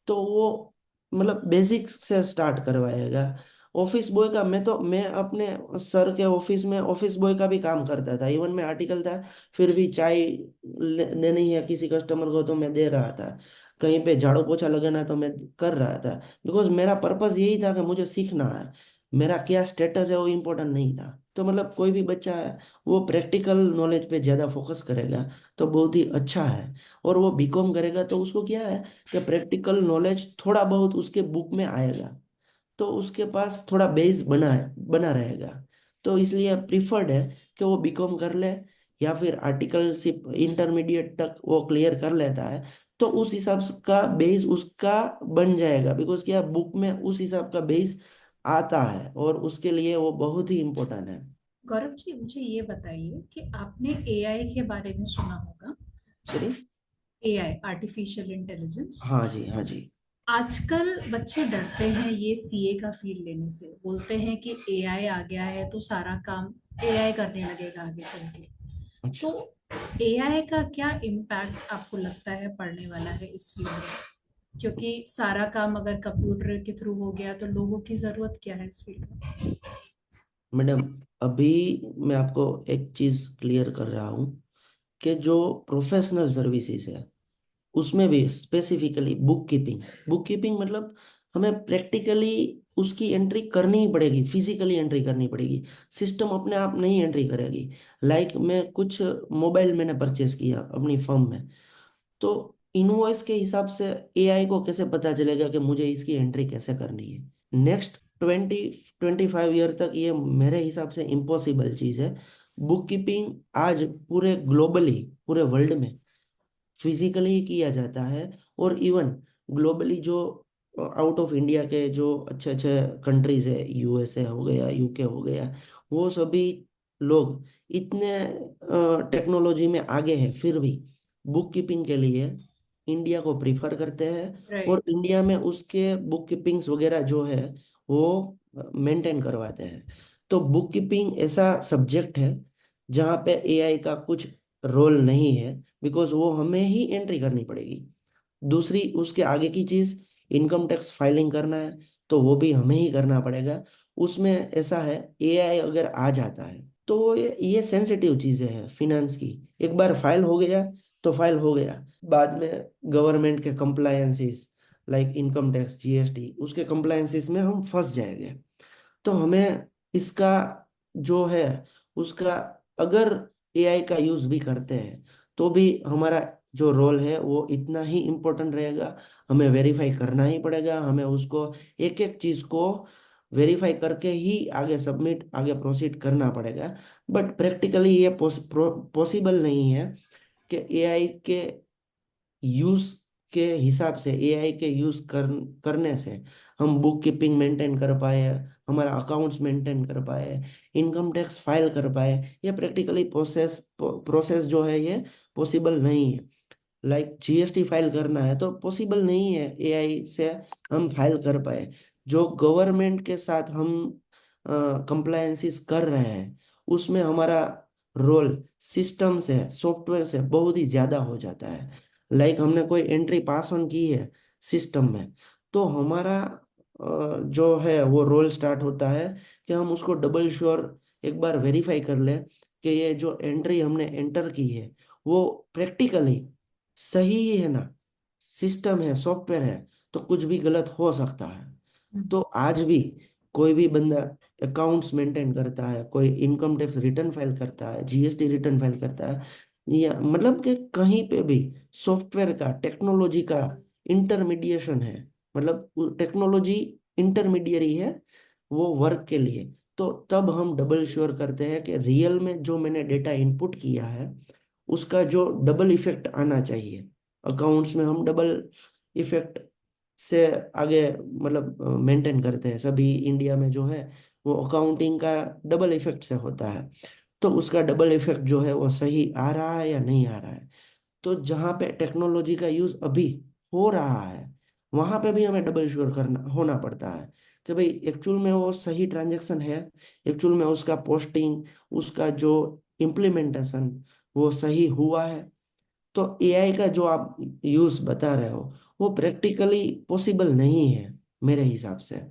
तो वो मतलब बेसिक से स्टार्ट करवाएगा। ऑफिस बॉय का मैं अपने सर के ऑफिस में ऑफिस बॉय का भी काम करता था। इवन मैं आर्टिकल था, फिर भी चाय देनी है किसी कस्टमर को तो मैं दे रहा था, कहीं पे झाड़ू पोछा लगाना तो मैं कर रहा था। बिकॉज मेरा पर्पस यही था कि मुझे सीखना है, मेरा क्या स्टेटस है वो इम्पोर्टेंट नहीं था। तो मतलब कोई भी बच्चा है वो प्रैक्टिकल नॉलेज पे ज़्यादा फोकस करेगा तो बहुत ही अच्छा है। और वो बीकॉम करेगा तो उसको क्या है कि प्रैक्टिकल नॉलेज थोड़ा बहुत उसके बुक में आएगा, तो उसके पास थोड़ा बेस बना रहेगा। तो इसलिए प्रिफर्ड है कि वो बीकॉम कर ले, या फिर आर्टिकलशिप इंटरमीडिएट तक वो क्लियर कर लेता है तो उस हिसाब का बेस उसका बन जाएगा। बिकॉज क्या बुक में उस हिसाब का बेस आता है और उसके लिए वो बहुत ही इम्पोर्टेंट है। गौरव जी, मुझे ये बताइए कि आपने एआई के बारे में सुना होगा। सॉरी। AI, artificial intelligence. हाँ जी, हाँ जी। आजकल बच्चे डरते हैं ये सीए का फील्ड लेने से, बोलते हैं कि एआई आ गया है तो सारा काम एआई करने लगेगा आगे चल के। तो अच्छा। एआई का क्या इम्पैक्ट आपको लगता है पड़ने वाला है इस फील्ड में? क्योंकि सारा काम अगर कंप्यूटर के थ्रू हो गया तो लोगों की जरूरत क्या है इस फील्ड में? मैडम, अभी मैं आपको एक चीज क्लियर कर रहा हूँ कि जो प्रोफेशनल सर्विसेज है उसमें भी specifically book keeping, book keeping मतलब हमें प्रैक्टिकली उसकी एंट्री करनी ही पड़ेगी, फिजिकली एंट्री करनी पड़ेगी। सिस्टम अपने आप नहीं एंट्री करेगी। लाइक मैं कुछ मोबाइल मैंने परचेस किया अपनी फर्म में, तो इनवॉइस के हिसाब से एआई को कैसे पता चलेगा कि मुझे इसकी एंट्री कैसे करनी है? नेक्स्ट 20-25 ईयर तक ये मेरे हिसाब से इम्पॉसिबल चीज़ है। बुक कीपिंग आज पूरे ग्लोबली, पूरे वर्ल्ड में फिजिकली ही किया जाता है। और इवन ग्लोबली जो आउट ऑफ इंडिया के जो अच्छे अच्छे कंट्रीज है, यूएसए हो गया, यूके हो गया, वो सभी लोग इतने टेक्नोलॉजी में आगे हैं, फिर भी बुक कीपिंग के लिए इंडिया को प्रीफर करते हैं। और राइट। इंडिया में उसके बुक कीपिंग्स वगैरह जो है वो मेंटेन करवाते हैं। तो बुक कीपिंग ऐसा सब्जेक्ट है जहाँ पे एआई का कुछ रोल नहीं है, बिकॉज वो हमें ही एंट्री करनी पड़ेगी। दूसरी उसके आगे की चीज, इनकम टैक्स फाइलिंग करना है तो वो भी हमें ही करना पड़ेगा। उसमें ऐसा है, एआई अगर आ जाता है तो वो ये सेंसिटिव चीजें हैं फिनेंस की। एक बार फाइल हो गया तो फाइल हो गया, बाद में गवर्नमेंट के compliances like income tax, GST, उसके कंप्लायंसेस में हम फंस जाएंगे। तो हमें इसका जो है उसका, अगर एआई का यूज भी करते हैं तो भी हमारा जो रोल है वो इतना ही इम्पोर्टेंट रहेगा। हमें वेरीफाई करना ही पड़ेगा, हमें उसको एक एक चीज को वेरीफाई करके ही आगे सबमिट, आगे प्रोसीड करना पड़ेगा। बट प्रैक्टिकली ये पॉसिबल नहीं है कि एआई के यूज के हिसाब से, एआई के यूज करने से हम बुक कीपिंग मेंटेन कर पाए, हमारा अकाउंट्स मेंटेन कर पाए, इनकम टैक्स फाइल कर पाए। ये प्रैक्टिकली प्रोसेस प्रोसेस जो है ये पॉसिबल नहीं है। लाइक जीएसटी फाइल करना है तो पॉसिबल नहीं है एआई से हम फाइल कर पाए। जो गवर्नमेंट के साथ हम कंप्लायंसेस कर रहे हैं उसमें हमारा रोल सिस्टम से, सॉफ्टवेयर से बहुत ही ज्यादा हो जाता है। लाइक हमने कोई एंट्री पास ऑन की है सिस्टम में, तो हमारा जो है वो रोल स्टार्ट होता है कि हम उसको डबल श्योर एक बार वेरीफाई कर ले कि ये जो एंट्री हमने एंटर की है वो प्रैक्टिकली सही ही है ना। सिस्टम है, सॉफ्टवेयर है, तो कुछ भी गलत हो सकता है। तो आज भी कोई भी बंदा अकाउंट्स मेंटेन करता है, कोई इनकम टैक्स रिटर्न फाइल करता है, जीएसटी रिटर्न फाइल करता है, या मतलब कि कहीं पे भी सॉफ्टवेयर का, टेक्नोलॉजी का इंटरमीडिएशन है। मतलब टेक्नोलॉजी इंटरमीडियरी है वो वर्क के लिए। तो तब हम डबल श्योर करते हैं कि रियल में जो मैंने डेटा इनपुट किया है उसका जो डबल इफेक्ट आना चाहिए अकाउंट्स में, हम डबल इफेक्ट से आगे मतलब मेंटेन करते हैं। सभी इंडिया में जो है वो अकाउंटिंग का डबल इफेक्ट से होता है। तो उसका डबल इफेक्ट जो है वो सही आ रहा है या नहीं आ रहा है। तो जहाँ पे टेक्नोलॉजी का यूज अभी हो रहा है वहां पे भी हमें डबल श्योर करना होना पड़ता है कि भाई एक्चुअल में वो सही ट्रांजैक्शन है, एक्चुअल में उसका पोस्टिंग, उसका जो इम्प्लीमेंटेशन वो सही हुआ है। तो एआई का जो आप यूज बता रहे हो वो प्रैक्टिकली पॉसिबल नहीं है मेरे हिसाब से।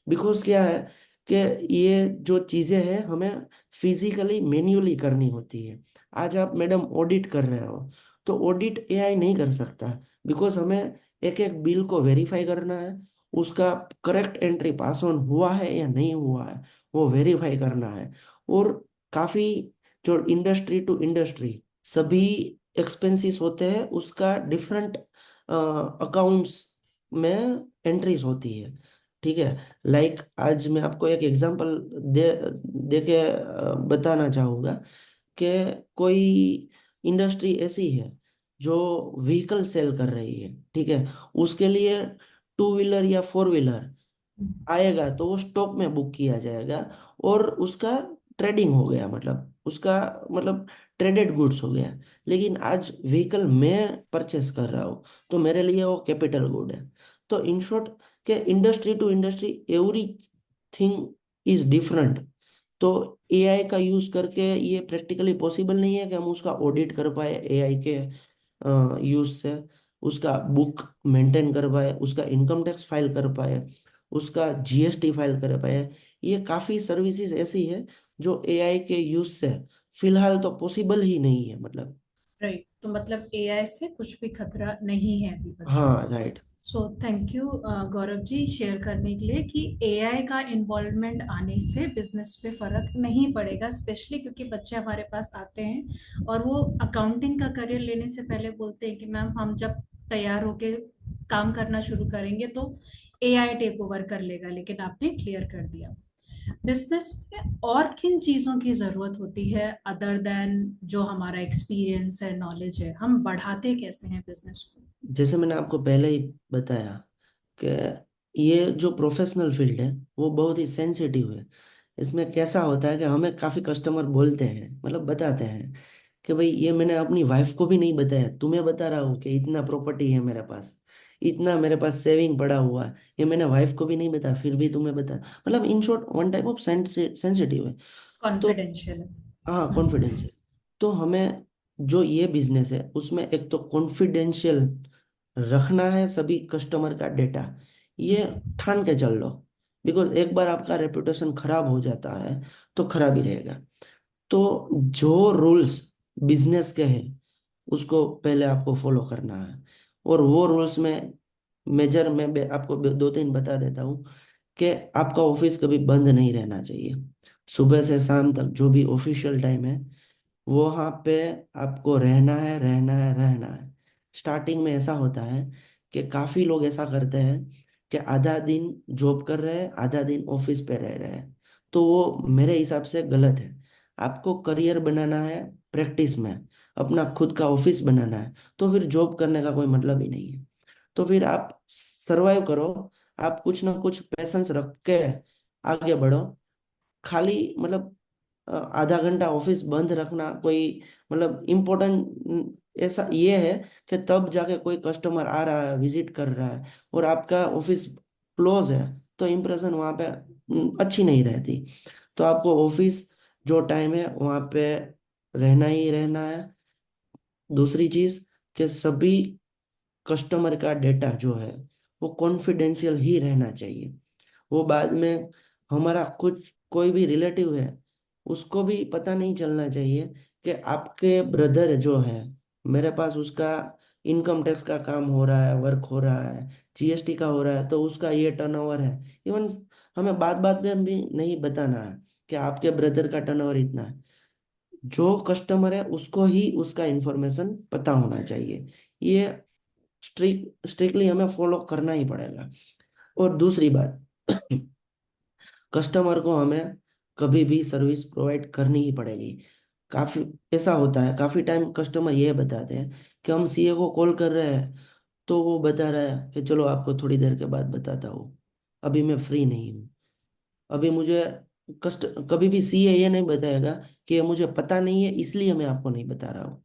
बिकॉज क्या है कि ये जो चीजें हैं हमें फिजिकली मैन्युअली करनी होती है। आज आप मैडम ऑडिट कर रहे हो तो ऑडिट एआई नहीं कर सकता, बिकॉज हमें एक एक बिल को वेरीफाई करना है, उसका करेक्ट एंट्री पास ऑन हुआ है या नहीं हुआ है वो वेरीफाई करना है। और काफी जो इंडस्ट्री टू इंडस्ट्री सभी एक्सपेंसेस होते हैं उसका डिफरेंट अकाउंट्स में एंट्रीज होती है। ठीक है। लाइक आज मैं आपको एक एग्जांपल दे के बताना चाहूँगा कि कोई इंडस्ट्री ऐसी है जो व्हीकल सेल कर रही है, ठीक है, उसके लिए टू व्हीलर या फोर व्हीलर आएगा तो वो स्टॉक में बुक किया जाएगा और उसका ट्रेडिंग हो गया, मतलब उसका मतलब ट्रेडेड गुड्स हो गया। लेकिन आज व्हीकल मैं परचेस कर रहा हूँ तो मेरे लिए वो कैपिटल गुड है। तो इन शॉर्ट के industry to industry everything is different. तो एआई का यूज करके ये प्रैक्टिकली पॉसिबल नहीं है कि हम उसका ऑडिट कर पाए एआई के यूज से, उसका बुक मेंटेन कर पाए, उसका इनकम टैक्स फाइल कर पाए, उसका जीएसटी फाइल कर पाए। ये काफी सर्विसेज ऐसी है जो एआई के यूज से फिलहाल तो पॉसिबल ही नहीं है, मतलब। राइट, तो मतलब एआई से कुछ भी खतरा नहीं है अभी बच्चों हाँ, को। Right. So thank you Gaurav ji share करने के लिए कि एआई का इन्वॉल्वमेंट आने से बिजनेस पे फर्क नहीं पड़ेगा, स्पेशली क्योंकि बच्चे हमारे पास आते हैं और वो अकाउंटिंग का करियर लेने से पहले बोलते हैं कि मैम हम जब तैयार होके काम करना शुरू करेंगे तो एआई टेक ओवर कर लेगा, लेकिन आपने क्लियर कर दिया। बिजनेस में और किन चीजों की जरूरत होती है अदर देन जो हमारा एक्सपीरियंस है, नॉलेज है, हम बढ़ाते कैसे हैं बिजनेस को? जैसे मैंने आपको पहले ही बताया कि ये जो प्रोफेशनल फील्ड है वो बहुत ही सेंसिटिव है। इसमें कैसा होता है कि हमें काफ़ी कस्टमर बोलते हैं, मतलब बताते हैं कि भाई ये मैंने अपनी वाइफ को भी नहीं बताया, तुम्हें बता रहा हूँ कि इतना प्रॉपर्टी है मेरे पास, इतना मेरे पास सेविंग पड़ा हुआ है, ये मैंने वाइफ को भी नहीं बताया फिर भी तुम्हें बता। मतलब in short one type of sensitive है। तो कॉन्फिडेंशियल। हाँ, हम्म। कॉन्फिडेंस है। तो हमें जो ये बिजनेस है उसमें एक तो कॉन्फिडेंशियल रखना है सभी कस्टमर का डेटा, ये ठान के चल लो। बिकॉज एक बार आपका रेपुटेशन खराब हो जाता है तो खराब ही रहेगा। तो जो रूल्स बिजनेस के हैं उसको पहले आपको फॉलो करना है। और वो रूल्स में मेजर में आपको दो तीन बता देता हूँ कि आपका ऑफिस कभी बंद नहीं रहना चाहिए। सुबह से शाम तक जो भी ऑफिशियल टाइम है वहाँ पे आपको रहना है, रहना है, रहना है। स्टार्टिंग में ऐसा होता है कि काफी लोग ऐसा करते हैं कि आधा दिन जॉब कर रहे हैं, आधा दिन ऑफिस पे रह रहे हैं। तो वो मेरे हिसाब से गलत है। आपको करियर बनाना है प्रैक्टिस में, अपना खुद का ऑफिस बनाना है, तो फिर जॉब करने का कोई मतलब ही नहीं है। तो फिर आप सरवाइव करो, आप कुछ ना कुछ पैशंस रख के आगे बढ़ो। खाली मतलब आधा घंटा ऑफिस बंद रखना कोई मतलब इम्पोर्टेंट ऐसा ये है कि तब जाके कोई कस्टमर आ रहा है, विजिट कर रहा है, और आपका ऑफिस क्लोज है तो इम्प्रेशन वहाँ पे अच्छी नहीं रहती। तो आपको ऑफिस जो टाइम है वहाँ पे रहना ही रहना है। दूसरी चीज कि सभी कस्टमर का डेटा जो है वो कॉन्फिडेंशियल ही रहना चाहिए। वो बाद में हमारा कुछ कोई भी रिलेटिव है उसको भी पता नहीं चलना चाहिए कि आपके ब्रदर जो है मेरे पास उसका इनकम टैक्स का काम हो रहा है, वर्क हो रहा है, जीएसटी का हो रहा है, तो उसका ये टर्नओवर है। इवन हमें बात बात में भी नहीं बताना है कि आपके ब्रदर का टर्नओवर इतना है। जो कस्टमर है उसको ही उसका इंफॉर्मेशन पता होना चाहिए। ये स्ट्रिक्टली हमें फॉलो करना ही पड़ेगा। और दूसरी बात कस्टमर को हमें कभी भी सर्विस प्रोवाइड करनी ही पड़ेगी। काफी ऐसा होता है, काफी टाइम कस्टमर ये बताते हैं कि हम सीए को कॉल कर रहे हैं तो वो बता रहा है कि चलो आपको थोड़ी देर के बाद बताता हूँ, अभी मैं फ्री नहीं हूँ। अभी मुझे कस्ट कभी भी सीए ये नहीं बताएगा कि ये मुझे पता नहीं है इसलिए मैं आपको नहीं बता रहा हूँ।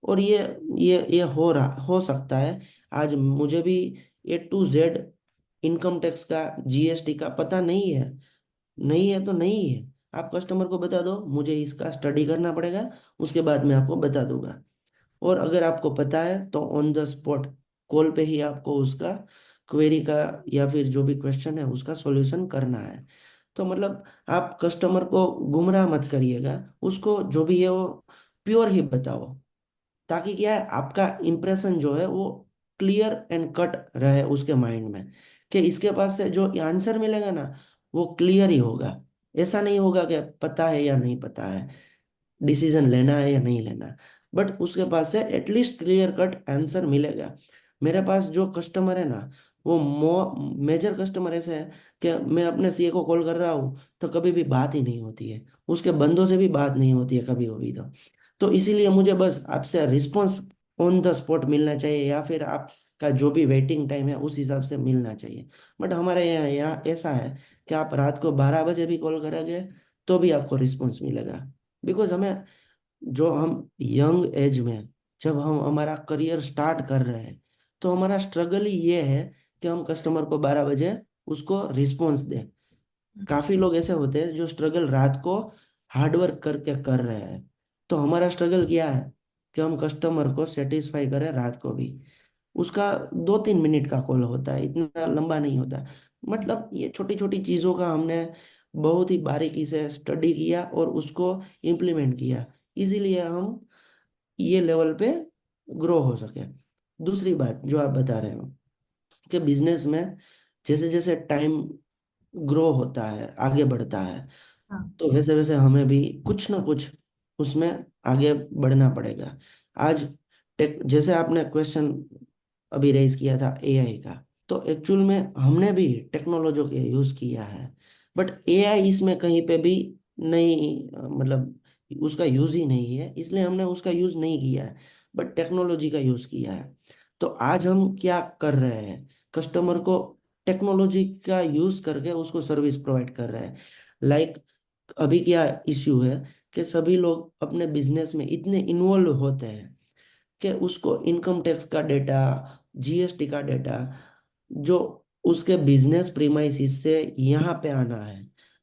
और ये हो सकता है आज मुझे भी A to Z income tax का, जीएसटी का पता नहीं है। नहीं है तो नहीं है, आप कस्टमर को बता दो मुझे इसका स्टडी करना पड़ेगा, उसके बाद मैं आपको बता दूंगा। और अगर आपको पता है तो ऑन द स्पॉट कॉल पे ही आपको उसका क्वेरी का या फिर जो भी क्वेश्चन है उसका सॉल्यूशन करना है। तो मतलब आप कस्टमर को गुमराह मत करिएगा, उसको जो भी है वो प्योर ही बताओ, ताकि क्या है आपका इंप्रेशन जो है वो क्लियर एंड कट रहे उसके माइंड में कि इसके पास से जो आंसर मिलेगा ना वो क्लियर ही होगा। ऐसा नहीं होगा कि पता है या नहीं पता है, डिसीजन लेना है या नहीं लेना, बट उसके पास से एटलीस्ट क्लियर कट आंसर मिलेगा। मेरे पास जो कस्टमर है ना वो मेजर कस्टमर ऐसे है कि मैं अपने सीए को कॉल कर रहा हूँ तो कभी भी बात ही नहीं होती है, उसके बंदों से भी बात नहीं होती है कभी कभी। तो इसीलिए मुझे बस आपसे रिस्पॉन्स ऑन द स्पॉट मिलना चाहिए या फिर आपका जो भी वेटिंग टाइम है उस हिसाब से मिलना चाहिए। बट हमारे यहाँ ऐसा है कि आप रात को 12 बजे भी कॉल करोगे तो भी आपको रिस्पॉन्स मिलेगा। बिकॉज हमें जो हम यंग एज में जब हम हमारा करियर स्टार्ट कर रहे हैं तो हमारा स्ट्रगल ही ये है कि हम कस्टमर को 12 बजे उसको रिस्पॉन्स दें। काफी लोग ऐसे होते हैं जो स्ट्रगल रात को हार्डवर्क करके कर रहे हैं। तो हमारा स्ट्रगल क्या है कि हम कस्टमर को सेटिस्फाई करें रात को भी। उसका 2-3 मिनट का कॉल होता है, इतना लंबा नहीं होता। मतलब ये छोटी छोटी चीजों का हमने बहुत ही बारीकी से स्टडी किया और उसको इम्प्लीमेंट किया, इसीलिए हम ये लेवल पे ग्रो हो सके। दूसरी बात जो आप बता रहे हो कि बिजनेस में जैसे जैसे टाइम ग्रो होता है, आगे बढ़ता है, हाँ। तो वैसे वैसे हमें भी कुछ ना कुछ उसमें आगे बढ़ना पड़ेगा। आज टेक, जैसे आपने क्वेश्चन अभी रेज किया था एआई का, तो एक्चुअल में हमने भी टेक्नोलॉजी का यूज किया है, बट एआई इसमें कहीं पे भी नहीं, मतलब उसका यूज ही नहीं है, इसलिए हमने उसका यूज नहीं किया है, बट टेक्नोलॉजी का यूज किया है। तो आज हम क्या कर रहे हैं, कस्टमर को टेक्नोलॉजी का यूज करके उसको सर्विस प्रोवाइड कर रहे हैं। लाइक अभी क्या इश्यू है कि सभी लोग अपने बिजनेस में इतने इन्वॉल्व होते हैं कि उसको इनकम टैक्स का डेटा, जीएसटी का डेटा, जो उसके बिजनेस प्रीमाइसिस से यहाँ पे आना है,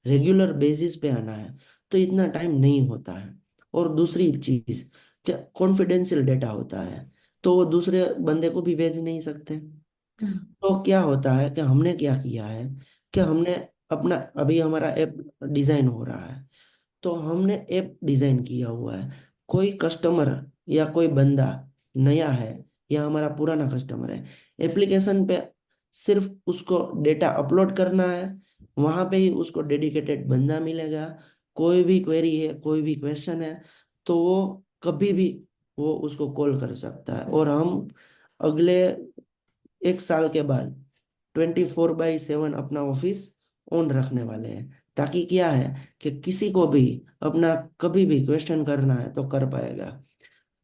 रेगुलर बेसिस पे आना है, तो इतना टाइम नहीं होता है। और दूसरी चीज क्या, कॉन्फिडेंशियल डेटा होता है, तो वो दूसरे बंदे को भी भेज नहीं सकते। हम्म। तो क्या होता है कि हमने क्या किया है कि हमने अपना, अभी हमारा ऐप डिजाइन हो रहा है, तो हमने ऐप डिजाइन किया हुआ है। कोई कस्टमर या कोई बंदा नया है या हमारा पुराना कस्टमर है, एप्लीकेशन पे सिर्फ उसको डेटा अपलोड करना है, वहां पे ही उसको डेडिकेटेड बंदा मिलेगा। कोई भी क्वेरी है, कोई भी क्वेश्चन है, तो वो कभी भी वो उसको कॉल कर सकता है। और हम अगले 1 साल के बाद 24/7 अपना ऑफिस ऑन रखने वाले हैं, ताकि क्या है कि किसी को भी अपना कभी भी क्वेश्चन करना है तो कर पाएगा,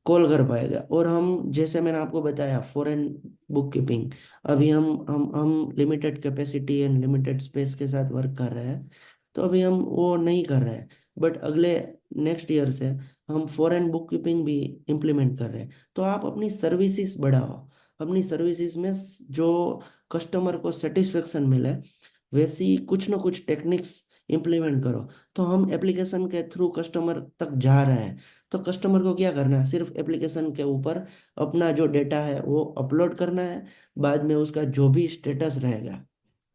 कॉल कर पाएगा। और हम जैसे मैंने आपको बताया फॉरेन बुक कीपिंग, अभी हम limited capacity and limited space के साथ वर्क कर रहे हैं, तो अभी हम वो नहीं कर रहे हैं, बट अगले नेक्स्ट ईयर से हम फॉरेन बुक कीपिंग भी इम्प्लीमेंट कर रहे हैं। तो आप अपनी सर्विसेज बढ़ाओ, अपनी सर्विसेज में जो कस्टमर को सेटिस्फेक्शन मिले वैसी कुछ ना कुछ टेक्निक्स इम्प्लीमेंट करो। तो हम एप्लीकेशन के थ्रू कस्टमर तक जा रहे हैं, तो कस्टमर को क्या करना है, सिर्फ एप्लीकेशन के ऊपर अपना जो डेटा है वो अपलोड करना है। बाद में उसका जो भी स्टेटस रहेगा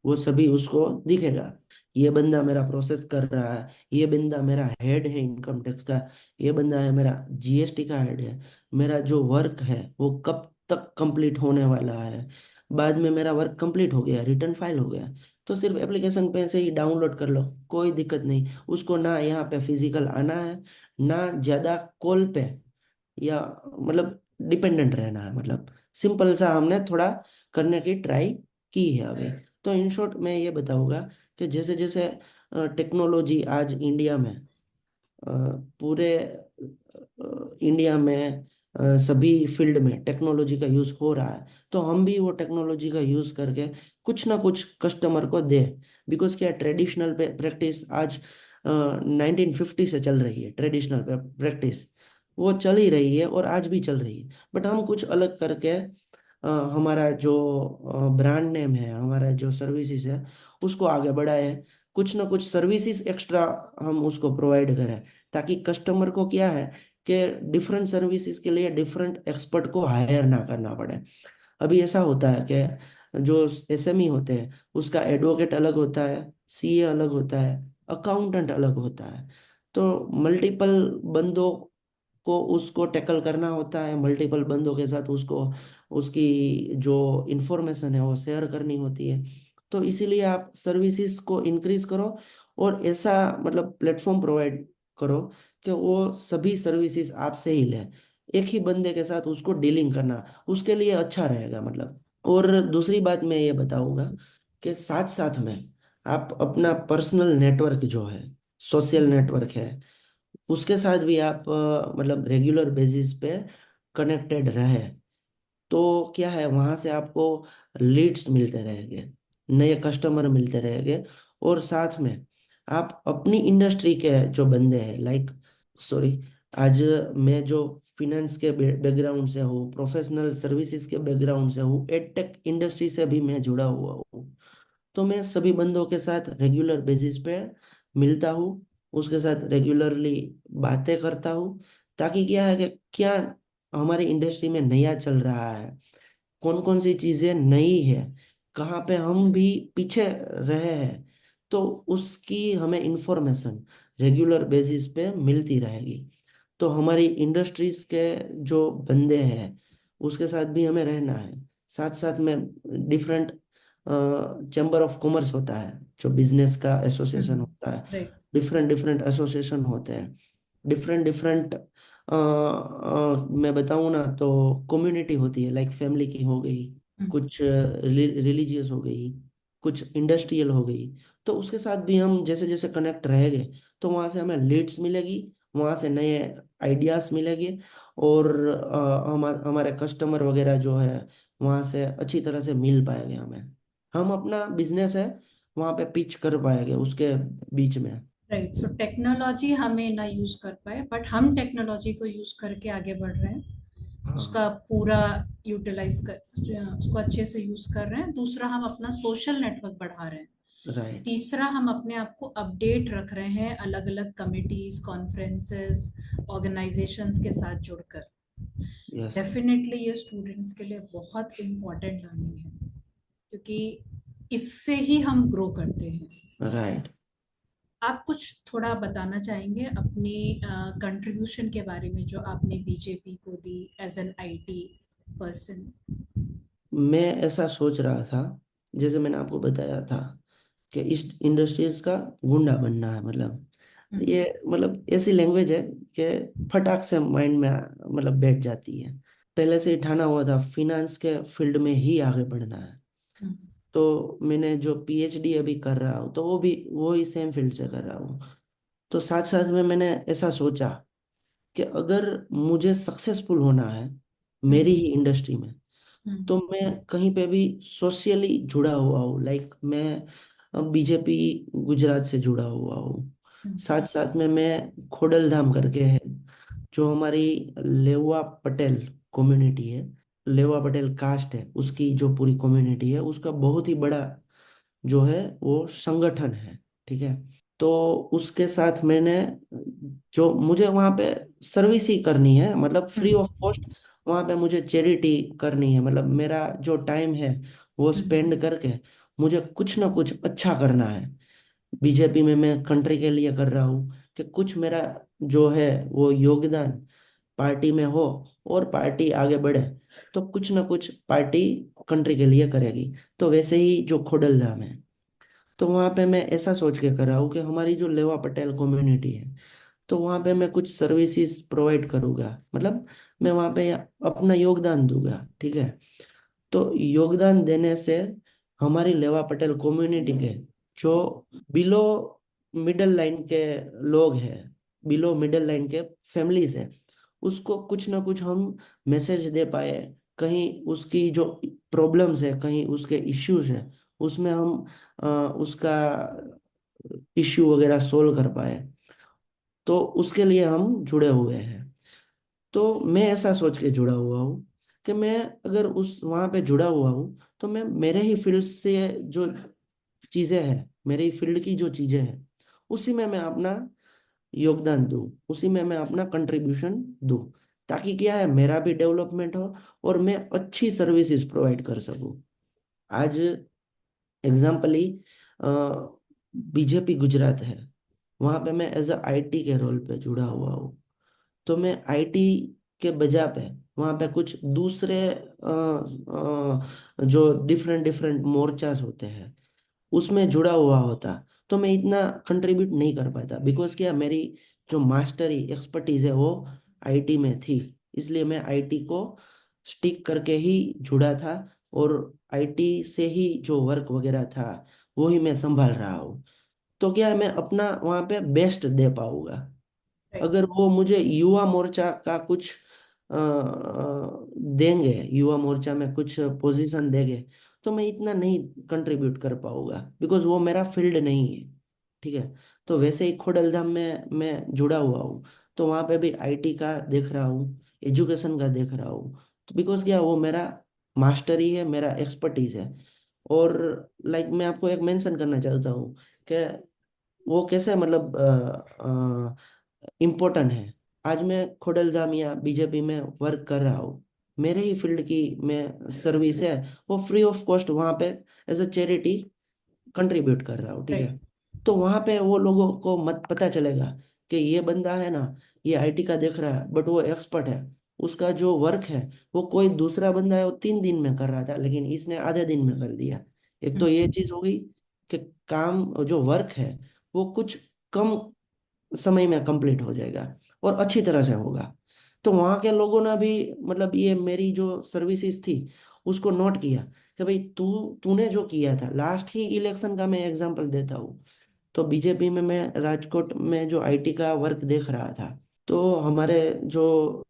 वो सभी उसको दिखेगा। ये बंदा मेरा प्रोसेस कर रहा है, ये बंदा मेरा हेड है इनकम टैक्स का, ये बंदा है मेरा जीएसटी का हेड है, मेरा जो वर्क है वो कब तक कंप्लीट होने वाला है, बाद में मेरा वर्क कंप्लीट हो गया, रिटर्न फाइल हो गया, तो सिर्फ एप्लीकेशन पे से ही डाउनलोड कर लो, कोई दिक्कत नहीं। उसको ना यहाँ पे फिजिकल आना है, ना ज्यादा कॉल पे या मतलब डिपेंडेंट रहना है। मतलब सिंपल सा हमने थोड़ा करने की ट्राई की है अभी। तो इन शॉर्ट मैं ये बताऊंगा कि जैसे जैसे टेक्नोलॉजी आज इंडिया में, अ, पूरे इंडिया में सभी फील्ड में टेक्नोलॉजी का यूज हो रहा है, तो हम भी वो टेक्नोलॉजी का यूज करके कुछ ना कुछ कस्टमर को दे। बिकॉज क्या, ट्रेडिशनल प्रैक्टिस आज 1950 से चल रही है, ट्रेडिशनल प्रैक्टिस वो चल ही रही है और आज भी चल रही है, बट हम कुछ अलग करके हमारा जो ब्रांड नेम है, हमारा जो सर्विसेज है, उसको आगे बढ़ाए, कुछ ना कुछ सर्विसेज एक्स्ट्रा हम उसको प्रोवाइड करें, ताकि कस्टमर को क्या है कि डिफरेंट सर्विसेज के लिए डिफरेंट एक्सपर्ट को हायर ना करना पड़े। अभी ऐसा होता है कि जो एसएमई होते हैं उसका एडवोकेट अलग होता है, सीए अलग होता है, अकाउंटेंट अलग होता है, तो मल्टीपल बंदों को उसको टैकल करना होता है, मल्टीपल बंदों के साथ उसको उसकी जो इंफॉर्मेशन है वो शेयर करनी होती है। तो इसीलिए आप सर्विसेज को इंक्रीज करो और ऐसा मतलब प्लेटफॉर्म प्रोवाइड करो कि वो सभी सर्विसेज आपसे ही ले, एक ही बंदे के साथ उसको डीलिंग करना उसके लिए अच्छा रहेगा। मतलब और दूसरी बात मैं ये बताऊंगा कि साथ साथ में आप अपना पर्सनल नेटवर्क जो है, सोशल नेटवर्क है, उसके साथ भी आप मतलब रेगुलर बेसिस पे कनेक्टेड रहे, तो क्या है वहां से आपको लीड्स मिलते रहेंगे, नए कस्टमर मिलते रहेंगे। और साथ में आप अपनी इंडस्ट्री के जो बंदे हैं, लाइक सॉरी, आज मैं जो फिनेंस के बैकग्राउंड से हूँ, प्रोफेशनल सर्विसेज के बैकग्राउंड से हूँ, एडटेक इंडस्ट्री से भी मैं जुड़ा हुआ हूँ, तो मैं सभी बंदों के साथ रेगुलर बेसिस पे मिलता हूँ, उसके साथ रेगुलरली बातें करता हूँ, ताकि क्या है कि क्या हमारी इंडस्ट्री में नया चल रहा है, कौन कौन सी चीजें नई है, कहाँ पे हम भी पीछे रहे हैं, तो उसकी हमें इंफॉर्मेशन रेगुलर बेसिस पे मिलती रहेगी। तो हमारी इंडस्ट्रीज के जो बंदे हैं उसके साथ भी हमें रहना है। साथ साथ में डिफरेंट चैम्बर ऑफ कॉमर्स होता है, जो बिजनेस का एसोसिएशन होता है, राइट। डिफरेंट डिफरेंट एसोसिएशन होते हैं, डिफरेंट डिफरेंट मैं बताऊँ ना तो कम्युनिटी होती है, लाइक फैमिली की हो गई, कुछ रिलीजियस हो गई, कुछ इंडस्ट्रियल हो गई। तो उसके साथ भी हम जैसे जैसे कनेक्ट रहेंगे तो वहाँ से हमें लीड्स मिलेगी, वहाँ से नए आइडियाज मिलेंगे, और हमारे कस्टमर वगैरह जो है वहाँ से अच्छी तरह से मिल पाएंगे हमें, हम अपना बिजनेस है वहाँ पे पिच कर पाएंगे उसके बीच में। राइट, सो टेक्नोलॉजी हमें ना यूज कर पाए, बट हम टेक्नोलॉजी को यूज करके आगे बढ़ रहे हैं, हाँ। उसका पूरा यूटिलाइज कर, उसको अच्छे से यूज कर रहे हैं। दूसरा, हम अपना सोशल नेटवर्क बढ़ा रहे हैं। राइट। तीसरा, हम अपने आप को अपडेट रख रहे हैं अलग अलग कमिटीज, कॉन्फ्रेंसेस, ऑर्गेनाइजेशंस के साथ जुड़कर। यस। डेफिनेटली ये स्टूडेंट्स के लिए बहुत इम्पोर्टेंट लर्निंग है, क्योंकि इससे ही हम ग्रो करते हैं। राइट। आप कुछ थोड़ा बताना चाहेंगे अपनी कंट्रीब्यूशन के बारे में जो आपने बीजेपी को दी एज एन आईटी पर्सन? मैं ऐसा सोच रहा था, जैसे मैंने आपको बताया था कि इस इंडस्ट्रीज का गुंडा बनना है, मतलब ये मतलब ऐसी लैंग्वेज है कि फटाक से माइंड में मतलब बैठ जाती है। पहले से ही ठाना हुआ था फिनेंस के फील्ड में ही आगे बढ़ना है। तो मैंने जो पीएचडी अभी कर रहा हूँ तो वो भी वो ही सेम फील्ड से कर रहा हूँ। तो साथ साथ में मैंने ऐसा सोचा कि अगर मुझे सक्सेसफुल होना है मेरी ही इंडस्ट्री में, तो मैं कहीं पे भी सोशली जुड़ा हुआ हूँ, लाइक मैं बीजेपी गुजरात से जुड़ा हुआ हूँ। साथ साथ में मैं खोडल धाम करके है, जो हमारी लेवा पटेल कम्युनिटी है, लेवा पटेल कास्ट है, उसकी जो पूरी कम्युनिटी है उसका बहुत ही बड़ा जो है वो संगठन है। ठीक है। तो उसके साथ मैंने जो मुझे वहाँ पे सर्विस ही करनी है, मतलब फ्री ऑफ कॉस्ट वहाँ पे मुझे चैरिटी करनी है, मतलब मेरा जो टाइम है वो स्पेंड करके मुझे कुछ ना कुछ अच्छा करना है। बीजेपी में मैं कंट्री के लिए कर रहा हूँ कि कुछ मेरा जो है वो योगदान पार्टी में हो, और पार्टी आगे बढ़े तो कुछ ना कुछ पार्टी कंट्री के लिए करेगी। तो वैसे ही जो खोडल धाम है, तो वहाँ पे मैं ऐसा सोच के कर रहा हूँ कि हमारी जो लेवा पटेल कम्युनिटी है, तो वहाँ पे मैं कुछ सर्विसेज प्रोवाइड करूँगा, मतलब मैं वहाँ पे अपना योगदान दूंगा। ठीक है। तो योगदान देने से हमारी लेवा पटेल कम्युनिटी के जो बिलो मिडिल लाइन के लोग हैं, बिलो मिडिल लाइन के फैमिलीज है, उसको कुछ ना कुछ हम मैसेज दे पाए, कहीं उसकी जो प्रॉब्लम्स है, कहीं उसके इश्यूज है, उसमें हम उसका इश्यू वगैरह सोल्व कर पाए, तो उसके लिए हम जुड़े हुए हैं। तो मैं ऐसा सोच के जुड़ा हुआ हूँ कि मैं अगर उस वहाँ पे जुड़ा हुआ हूँ तो मैं मेरे ही फील्ड से जो चीज़ें हैं, मेरे ही फील्ड की जो चीज़ें हैं उसी में मैं अपना योगदान दूँ, उसी में मैं अपना कंट्रीब्यूशन दूँ, ताकि क्या है मेरा भी डेवलपमेंट हो और मैं अच्छी सर्विसेज प्रोवाइड कर सकूँ। आज एग्जाम्पली बीजेपी गुजरात है, वहाँ पे मैं एज अ आईटी के रोल पे जुड़ा हुआ हूँ। तो मैं आईटी के बजा पे वहाँ पे कुछ दूसरे जो डिफरेंट डिफरेंट मोर्चास होते हैं उसमें जुड़ा हुआ होता, तो मैं इतना कंट्रीब्यूट नहीं कर पाता, बिकॉज क्या मेरी जो मास्टरी एक्सपर्टीज है वो आईटी में थी। इसलिए मैं आईटी को स्टिक करके ही जुड़ा था, और आईटी से ही जो वर्क वगैरह था वो ही मैं संभाल रहा हूँ। तो क्या है मैं अपना वहाँ पे बेस्ट दे पाऊंगा। राइट। अगर वो मुझे युवा मोर्चा का कुछ देंगे, युवा मोर्चा में कुछ पोजीशन देंगे, तो मैं इतना नहीं कंट्रीब्यूट कर पाऊंगा, बिकॉज वो मेरा फील्ड नहीं है। ठीक है। तो वैसे ही खोडलधाम में मैं जुड़ा हुआ हूँ, तो वहाँ पे भी आईटी का देख रहा हूँ, एजुकेशन का देख रहा हूँ, तो बिकॉज क्या वो मेरा मास्टरी है, मेरा एक्सपर्टीज है। और लाइक मैं आपको एक मेंशन करना चाहता हूँ कि वो कैसे मतलब इम्पोर्टेंट है। आज मैं खोडलधाम या बीजेपी में वर्क कर रहा हूँ, मेरे ही फील्ड की मैं सर्विस है, वो फ्री ऑफ कॉस्ट वहाँ पे एज अ चैरिटी कंट्रीब्यूट कर रहा हूँ, ठीक है। राइट। तो वहाँ पे वो लोगों को मत पता चलेगा कि ये बंदा है ना, ये आईटी का देख रहा है बट वो एक्सपर्ट है, उसका जो वर्क है वो कोई दूसरा बंदा है वो 3 दिन में कर रहा था लेकिन इसने आधे दिन में कर दिया। एक तो ये चीज हो गई कि काम जो वर्क है वो कुछ कम समय में कंप्लीट हो जाएगा और अच्छी तरह से होगा। तो वहाँ के लोगों ने भी मतलब ये मेरी जो सर्विसेज थी उसको नोट किया कि भाई तूने जो किया था लास्ट ही इलेक्शन का, मैं एग्जांपल देता हूँ। तो बीजेपी में मैं राजकोट में जो आईटी का वर्क देख रहा था, तो हमारे जो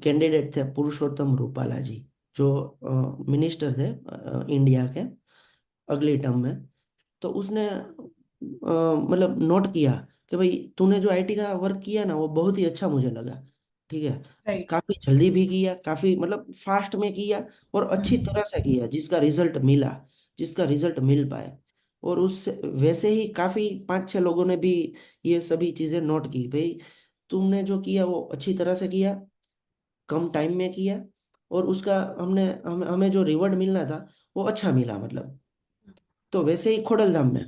कैंडिडेट थे पुरुषोत्तम रूपाला जी, जो मिनिस्टर थे इंडिया के अगली टर्म में। तो उसने मतलब नोट किया कि भाई तूने जो आईटी का वर्क किया ना वो बहुत ही अच्छा मुझे लगा, ठीक है। राइट। काफी जल्दी भी किया, काफी मतलब फास्ट में किया और अच्छी तरह से किया जिसका रिजल्ट मिला, जिसका रिजल्ट मिल पाए। और उस वैसे ही काफी 5-6 लोगों ने भी ये सभी चीजें नोट की, भाई तुमने जो किया वो अच्छी तरह से किया, कम टाइम में किया, और उसका हमें जो रिवॉर्ड मिलना था वो अच्छा मिला मतलब। तो वैसे ही खोडलधाम में,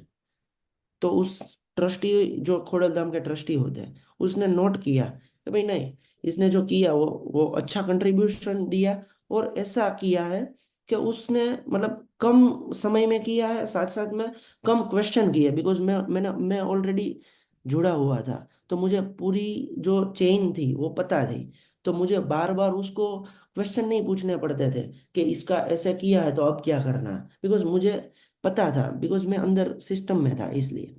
तो उस ट्रस्टी, जो खोडलधाम के ट्रस्टी होते हैं, उसने नोट किया कि भाई नहीं, इसने जो किया वो अच्छा कंट्रीब्यूशन दिया और ऐसा किया है कि उसने मतलब कम समय में किया है, साथ साथ में कम क्वेश्चन किए, बिकॉज मैं ऑलरेडी जुड़ा हुआ था तो मुझे पूरी जो चेन थी वो पता थी। तो मुझे बार बार उसको क्वेश्चन नहीं पूछने पड़ते थे कि इसका ऐसे किया है तो अब क्या करना है, बिकॉज मुझे पता था, बिकॉज मैं अंदर सिस्टम में था इसलिए।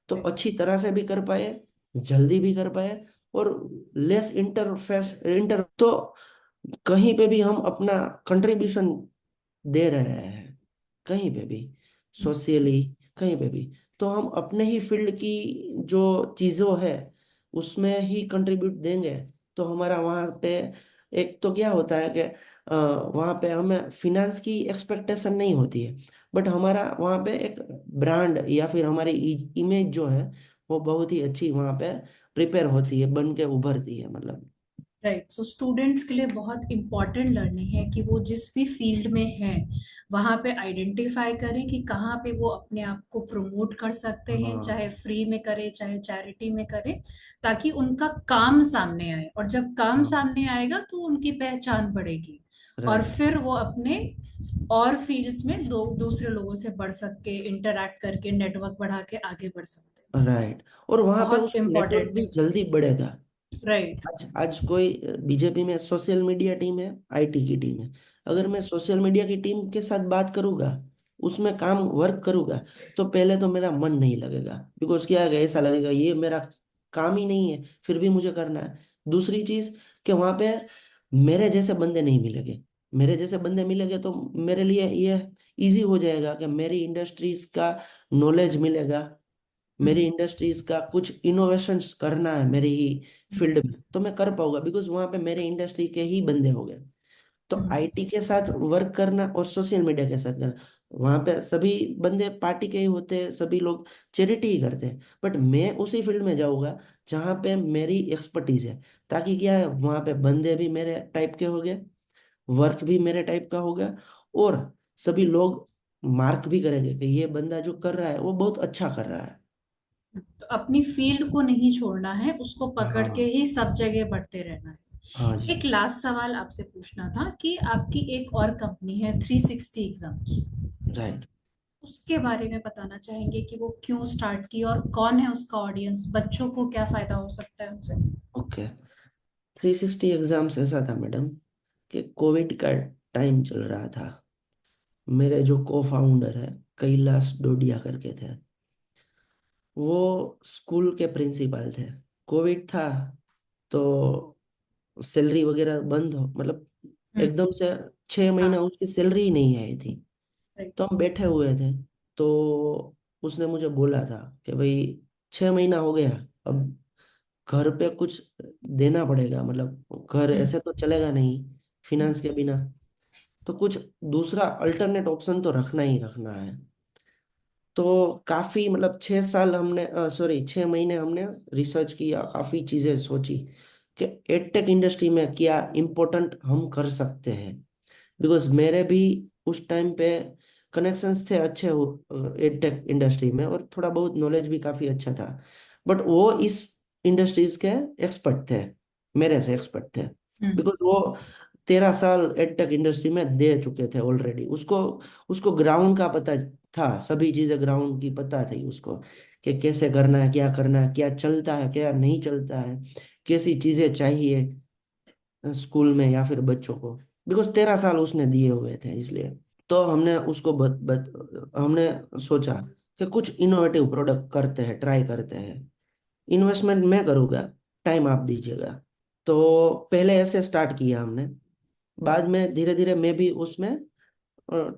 तो अच्छी तरह से भी कर पाए, जल्दी भी कर पाए, और लेस इंटरफेस इंटर तो कहीं पे भी हम अपना कंट्रीब्यूशन दे रहे हैं, कहीं पे भी सोशली, कहीं पे भी। तो हम अपने ही फील्ड की जो चीज़ों है उसमें ही कंट्रीब्यूट देंगे तो हमारा वहाँ पे एक तो क्या होता है कि वहाँ पे हमें फिनेंस की एक्सपेक्टेशन नहीं होती है, बट हमारा वहाँ पे एक ब्रांड या फिर हमारी इमेज जो है वो बहुत ही अच्छी वहाँ पे प्रिपेयर होती है, बन के उभरती है मतलब। राइट। सो स्टूडेंट्स के लिए बहुत इंपॉर्टेंट लर्निंग है कि वो जिस भी फील्ड में है वहां पे आइडेंटिफाई करें कि कहाँ पे वो अपने आप को प्रमोट कर सकते हैं, चाहे हाँ फ्री में करे चाहे चैरिटी में करे, ताकि उनका काम सामने आए। और जब काम हाँ। सामने आएगा तो उनकी पहचान बढ़ेगी और राइट। फिर वो अपने और फील्ड्स में लोग दूसरे लोगों से बढ़ सके, इंटरैक्ट करके नेटवर्क बढ़ा के आगे बढ़ सकते हैं। राइट, और वहां पे बहुत उसका नेटवर्क इंपॉर्टेंट भी है। जल्दी बढ़ेगा। राइट। आज आज कोई बीजेपी में सोशल मीडिया टीम है, आईटी की टीम है, अगर मैं सोशल मीडिया की टीम के साथ बात करूंगा, उसमें काम वर्क करूंगा, तो पहले तो मेरा मन नहीं लगेगा, बिकॉज क्या है, ऐसा लगेगा ये मेरा काम ही नहीं है फिर भी मुझे करना है। दूसरी चीज कि वहां पे मेरे जैसे बंदे नहीं मिलेंगे, मेरे जैसे बंदे मिलेंगे तो मेरे लिए ये इजी हो जाएगा कि मेरी इंडस्ट्रीज का नॉलेज मिलेगा, मेरी हम्म। इंडस्ट्रीज का कुछ इनोवेशंस करना है मेरी ही फील्ड में तो मैं कर पाऊंगा, बिकॉज वहां पे मेरे इंडस्ट्री के ही बंदे हो गए। तो हम्म। आईटी के साथ वर्क करना और सोशल मीडिया के साथ करना, वहां पे सभी बंदे पार्टी के ही होते हैं, सभी लोग चैरिटी ही करते हैं, बट मैं उसी फील्ड में जाऊंगा जहाँ पे मेरी एक्सपर्टीज है, ताकि क्या है वहां पे बंदे भी मेरे टाइप के हो गए, वर्क भी मेरे टाइप का होगा, और सभी लोग मार्क भी करेंगे कि ये बंदा जो कर रहा है वो बहुत अच्छा कर रहा है। तो अपनी फील्ड को नहीं छोड़ना है, उसको पकड़ के हाँ। ही सब जगह बढ़ते रहना हाँ है। जी। एक लास्ट सवाल आपसे पूछना था कि आपकी एक और कंपनी है 360 एग्जाम्स, राइट। उसके बारे में बताना चाहेंगे कि वो क्यों स्टार्ट की और कौन है उसका ऑडियंस, बच्चों को क्या फायदा हो सकता है उनसे। ओके। 360 एग्जाम्स ऐसा था मैडम कि कोविड का टाइम चल रहा था। मेरे जो को फाउंडर है, कैलाश डोडिया करके थे, वो स्कूल के प्रिंसिपल थे। कोविड था तो सैलरी वगैरह बंद हो मतलब हम्म। एकदम से 6 महीना हाँ। उसकी सैलरी ही नहीं आई थी। राइट। तो हम बैठे हुए थे, तो उसने मुझे बोला था कि भाई 6 महीना हो गया, अब घर पे कुछ देना पड़ेगा, मतलब घर हम्म। ऐसे तो चलेगा नहीं हम्म। फिनेंस के बिना। तो कुछ दूसरा अल्टरनेट ऑप्शन तो रखना ही रखना है। तो काफी मतलब 6 साल हमने, सॉरी 6 महीने हमने रिसर्च किया, काफी चीजें सोची कि एडटेक इंडस्ट्री में क्या इम्पोर्टेंट हम कर सकते हैं। बिकॉज मेरे भी उस टाइम पे कनेक्शंस थे अच्छे एडटेक इंडस्ट्री में, और थोड़ा बहुत नॉलेज भी काफी अच्छा था। बट वो इस इंडस्ट्रीज के एक्सपर्ट थे, मेरे से एक्सपर्ट थे। हम्म। बिकॉज वो 13 साल एडटेक इंडस्ट्री में दे चुके थे ऑलरेडी। उसको उसको ग्राउंड का पता था, सभी चीजें ग्राउंड की पता थी उसको, कि कैसे करना है, क्या करना है, क्या चलता है, क्या नहीं चलता है, कैसी चीजें चाहिए स्कूल में या फिर बच्चों को। बिकॉज 13 साल उसने दिए हुए थे, इसलिए। तो हमने उसको हमने सोचा कि कुछ इनोवेटिव प्रोडक्ट करते हैं, ट्राई करते हैं। इन्वेस्टमेंट मैं करूँगा, टाइम आप दीजिएगा। तो पहले ऐसे स्टार्ट किया हमने। बाद में धीरे धीरे मैं भी उसमें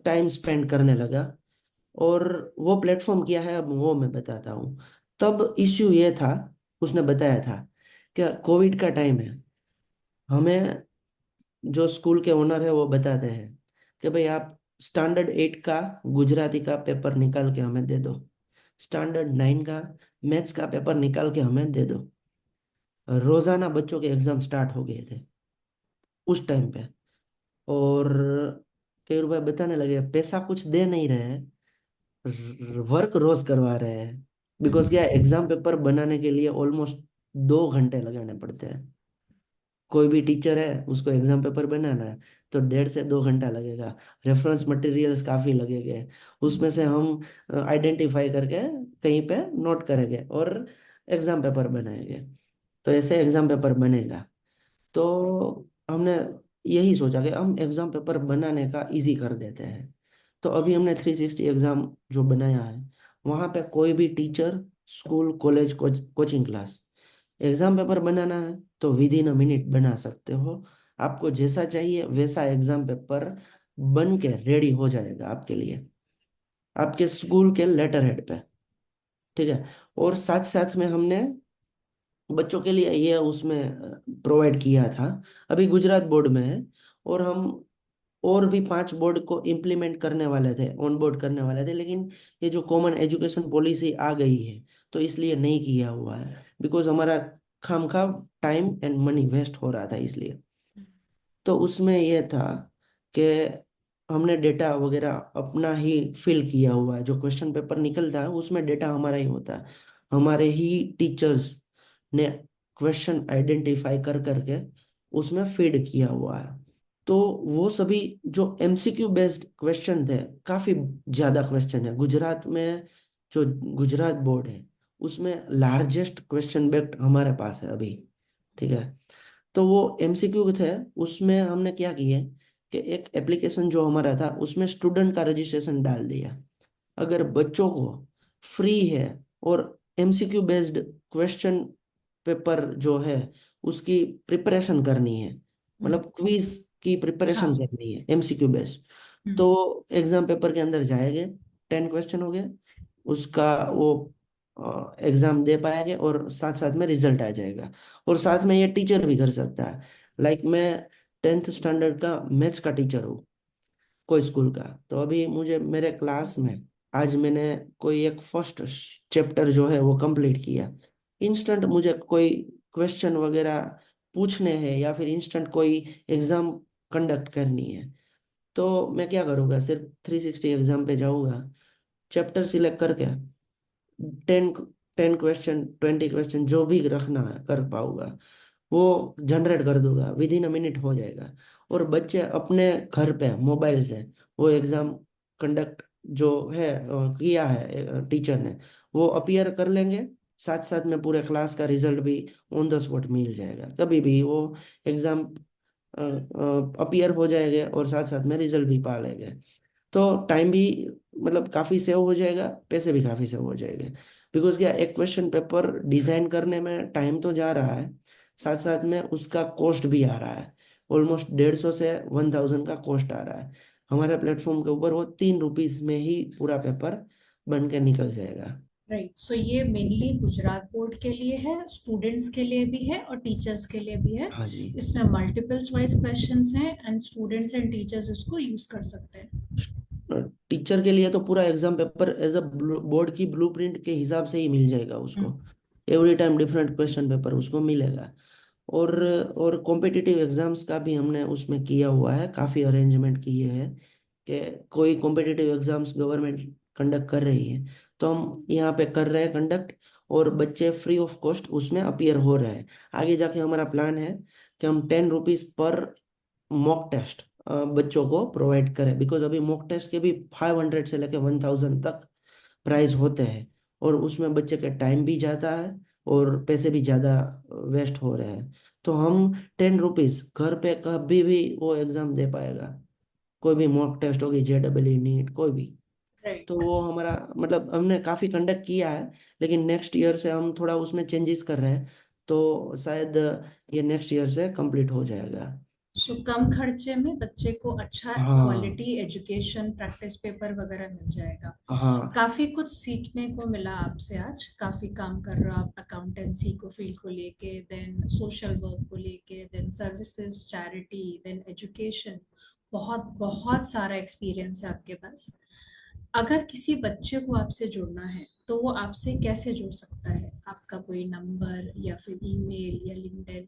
टाइम स्पेंड करने लगा। और वो प्लेटफॉर्म क्या है अब वो मैं बताता हूँ। तब इश्यू ये था, उसने बताया था कि कोविड का टाइम है। हमें जो स्कूल के ओनर है वो बताते हैं कि भाई आप स्टैंडर्ड 8 का गुजराती का पेपर निकाल के हमें दे दो, स्टैंडर्ड 9 का मैथ्स का पेपर निकाल के हमें दे दो। रोजाना बच्चों के एग्जाम स्टार्ट हो गए थे उस टाइम पे। और कई रुपए बताने लगे, पैसा कुछ दे नहीं रहे हैं, वर्क रोज करवा रहे हैं। बिकॉज क्या, एग्जाम पेपर बनाने के लिए ऑलमोस्ट 2 घंटे लगाने पड़ते हैं। कोई भी टीचर है, उसको एग्जाम पेपर बनाना है तो 1.5 से 2 घंटा लगेगा। रेफरेंस मटेरियल्स काफी लगेंगे, उसमें से हम आइडेंटिफाई करके कहीं पे नोट करेंगे और एग्जाम पेपर बनाएंगे। तो ऐसे एग्जाम पेपर बनेगा। तो हमने यही सोचा कि हम एग्जाम पेपर बनाने का इजी कर देते हैं। तो अभी हमने 360 एग्जाम जो बनाया है, वहाँ पे कोई भी teacher, school, college, coaching class, exam paper बनाना है तो विद इन अ मिनट बना सकते हो। आपको जैसा चाहिए वैसा एग्जाम पेपर बन के रेडी हो जाएगा आपके लिए, आपके स्कूल के लेटर हेड पे। ठीक है। और साथ साथ में हमने बच्चों के लिए ये उसमें प्रोवाइड किया था। अभी गुजरात बोर्ड में है, और हम और भी 5 बोर्ड को इम्प्लीमेंट करने वाले थे, ऑन बोर्ड करने वाले थे, लेकिन ये जो कॉमन एजुकेशन पॉलिसी आ गई है तो इसलिए नहीं किया हुआ है। बिकॉज हमारा खामखा टाइम एंड मनी वेस्ट हो रहा था, इसलिए। तो उसमें ये था कि हमने डेटा वगैरह अपना ही फिल किया हुआ है। जो क्वेश्चन पेपर निकलता है उसमें डेटा हमारा ही होता है। हमारे ही टीचर्स ने क्वेश्चन आइडेंटिफाई कर करके उसमें फीड किया हुआ है। तो वो सभी जो एमसीक्यू बेस्ड क्वेश्चन थे, काफी ज्यादा क्वेश्चन है गुजरात में। जो गुजरात बोर्ड है उसमें लार्जेस्ट क्वेश्चन बैंक हमारे पास है अभी। ठीक है। तो वो एमसीक्यू थे। उसमें हमने क्या किया कि एक एप्लीकेशन जो हमारा था उसमें स्टूडेंट का रजिस्ट्रेशन डाल दिया। अगर बच्चों को फ्री है और एमसीक्यू बेस्ड क्वेश्चन पेपर जो है उसकी प्रिपरेशन करनी है, हम्म। मतलब क्विज की प्रिपरेशन हाँ। करनी है एमसीक्यू बेस्ड, हम्म। तो एग्जाम पेपर के अंदर जाएंगे। 10 क्वेश्चन हो गए, उसका वो एग्जाम दे पाएंगे और साथ साथ में रिजल्ट आ जाएगा। और साथ में ये टीचर भी कर सकता है। लाइक मैं 10th स्टैंडर्ड का मैथ्स का टीचर हूँ, कोई स्कूल का। तो अभी मुझे मेरे क्लास में आज मैंने कोई एक फर्स्ट चैप्टर जो है वो कंप्लीट किया। इंस्टेंट मुझे कोई क्वेश्चन वगैरह पूछने हैं या फिर इंस्टेंट कोई एग्जाम कंडक्ट करनी है, तो मैं क्या करूँगा, सिर्फ 360 एग्जाम पे जाऊँगा, चैप्टर सिलेक्ट करके 10 10 क्वेश्चन 20 क्वेश्चन जो भी रखना है कर पाऊंगा, वो जनरेट कर दूंगा, विद इन अ मिनट हो जाएगा। और बच्चे अपने घर पे मोबाइल से वो एग्जाम कंडक्ट जो है किया है टीचर ने, वो अपीयर कर लेंगे। साथ साथ में पूरे क्लास का रिजल्ट भी ऑन द स्पॉट मिल जाएगा, कभी भी वो एग्जाम अपीयर हो जाएंगे और साथ साथ में रिजल्ट भी पा लेंगे। तो टाइम भी मतलब काफी सेव हो जाएगा, पैसे भी काफी सेव हो जाएंगे। बिकॉज क्या, एक क्वेश्चन पेपर डिजाइन करने में टाइम तो जा रहा है, साथ साथ में उसका कॉस्ट भी आ रहा है। ऑलमोस्ट 150 से 1000 का कॉस्ट आ रहा है। हमारे प्लेटफॉर्म के ऊपर वो 3 रुपीज में ही पूरा पेपर बन के निकल जाएगा। राइट, सो ये मेनली गुजरात बोर्ड के लिए है, स्टूडेंट्स के लिए भी है और टीचर्स के लिए भी है। हाँ जी। इसमें मल्टीपल चॉइस क्वेश्चंस हैं एंड स्टूडेंट्स एंड टीचर्स इसको यूज कर सकते हैं। टीचर के लिए तो पूरा exam paper as a board की ब्लूप्रिंट के हिसाब से ही मिल जाएगा उसको। हम्म। Every time different question paper उसको मिलेगा। और कॉम्पिटिटिव एग्जाम्स का भी हमने उसमें किया हुआ है, काफ़ी अरेंजमेंट किए हैं कि कोई कॉम्पिटिटिव एग्जाम्स गवर्नमेंट कंडक्ट कर रही है तो हम यहाँ पे कर रहे हैं कंडक्ट, और बच्चे फ्री ऑफ कॉस्ट उसमें अपीयर हो रहे हैं। आगे जाके हमारा प्लान है कि हम 10 रुपीज़ पर मॉक टेस्ट बच्चों को प्रोवाइड करें, बिकॉज अभी मॉक टेस्ट के भी 500 से लेकर 1000 तक प्राइस होते हैं, और उसमें बच्चे का टाइम भी जाता है और पैसे भी ज़्यादा वेस्ट हो रहे हैं। तो हम 10 रुपीज़ घर पे कभी भी वो एग्ज़ाम दे पाएगा, कोई भी मॉक टेस्ट होगी, JEE नीट कोई भी। तो राइट। वो हमारा मतलब हमने काफ़ी कंडक्ट किया है, लेकिन नेक्स्ट ईयर से हम थोड़ा उसमें चेंजेस कर रहे हैं, तो शायद ये नेक्स्ट ईयर से कंप्लीट हो जाएगा। सो कम खर्चे में बच्चे को अच्छा हाँ। क्वालिटी एजुकेशन, प्रैक्टिस पेपर वगैरह मिल जाएगा। हाँ। काफी कुछ सीखने को मिला आपसे आज, काफी काम कर रहे हो आप अकाउंटेंसी को फील्ड को लेके, देन सोशल वर्क को लेके, then services, charity, then education. बहुत बहुत सारा एक्सपीरियंस है आपके पास। अगर किसी बच्चे को आपसे जुड़ना है तो वो आपसे कैसे जुड़ सकता है? आपका कोई नंबर या फिर ईमेल या लिंक्डइन,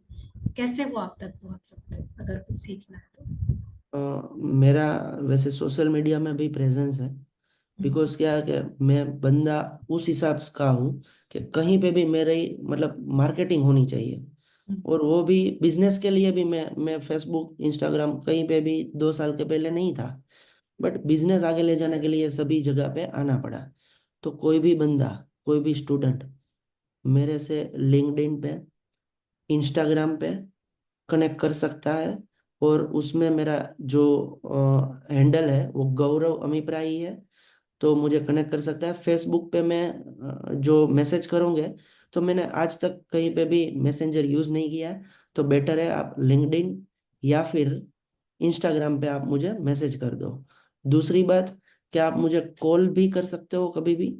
कैसे वो आप तक पहुंच सकते हैं अगर कुछ सीखना है तो? मेरा वैसे सोशल मीडिया में भी प्रेजेंस है, हम्म। बिकॉज क्या है कि मैं बंदा उस हिसाब से का हूँ कि कहीं पे भी मेरी मतलब मार्केटिंग होनी चाहिए। हम्म। और वो भी बिजनेस के लिए भी मैं फेसबुक इंस्टाग्राम कहीं पे भी 2 साल के पहले नहीं था, बट बिजनेस आगे ले जाने के लिए सभी जगह पे आना पड़ा। तो कोई भी बंदा, कोई भी स्टूडेंट मेरे से लिंक्डइन पे, इंस्टाग्राम पे कनेक्ट कर सकता है। और उसमें मेरा जो हैंडल है वो गौरव अमीप्रा ही है, तो मुझे कनेक्ट कर सकता है। फेसबुक पे मैं जो मैसेज करोगे, तो मैंने आज तक कहीं पे भी मैसेंजर यूज़ नहीं किया है, तो बेटर है आप लिंक्डइन या फिर इंस्टाग्राम पे आप मुझे मैसेज कर दो। दूसरी बात, क्या आप मुझे कॉल भी कर सकते हो कभी भी।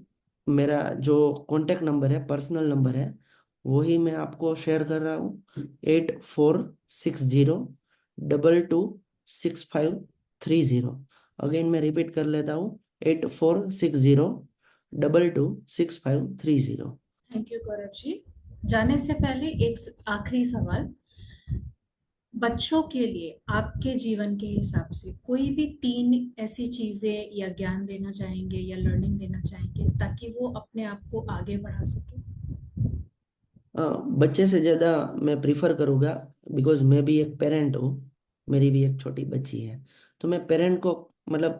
मेरा जो कॉन्टेक्ट नंबर है, पर्सनल नंबर है, वही मैं आपको शेयर कर रहा हूँ। 8460226530। अगेन मैं रिपीट कर लेता हूँ, 8460226530। थैंक यू गौरव जी। जाने से पहले एक आखिरी सवाल, बच्चों के लिए आपके जीवन के हिसाब से कोई भी तीन ऐसी चीजें या ज्ञान देना चाहेंगे या लर्निंग देना चाहेंगे ताकि वो अपने आप को आगे बढ़ा सके? बच्चे से ज़्यादा मैं प्रीफर करूँगा, बिकॉज मैं भी एक पेरेंट हूँ, मेरी भी एक छोटी बच्ची है। तो मैं पेरेंट को मतलब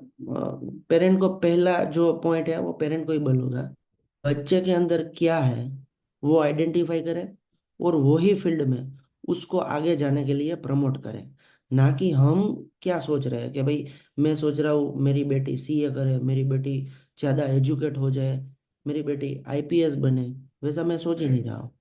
पेरेंट को पहला जो पॉइंट है वो पेरेंट को ही बोलूँगा। बच्चे के अंदर क्या है वो आइडेंटिफाई करें, और वही फील्ड में उसको आगे जाने के लिए प्रमोट करें। ना कि हम क्या सोच रहे हैं कि भाई मैं सोच रहा हूँ मेरी बेटी CA करे, मेरी बेटी ज़्यादा एजुकेट हो जाए, मेरी बेटी IPS बने, वैसा मैं सोच ही नहीं रहा हूँ।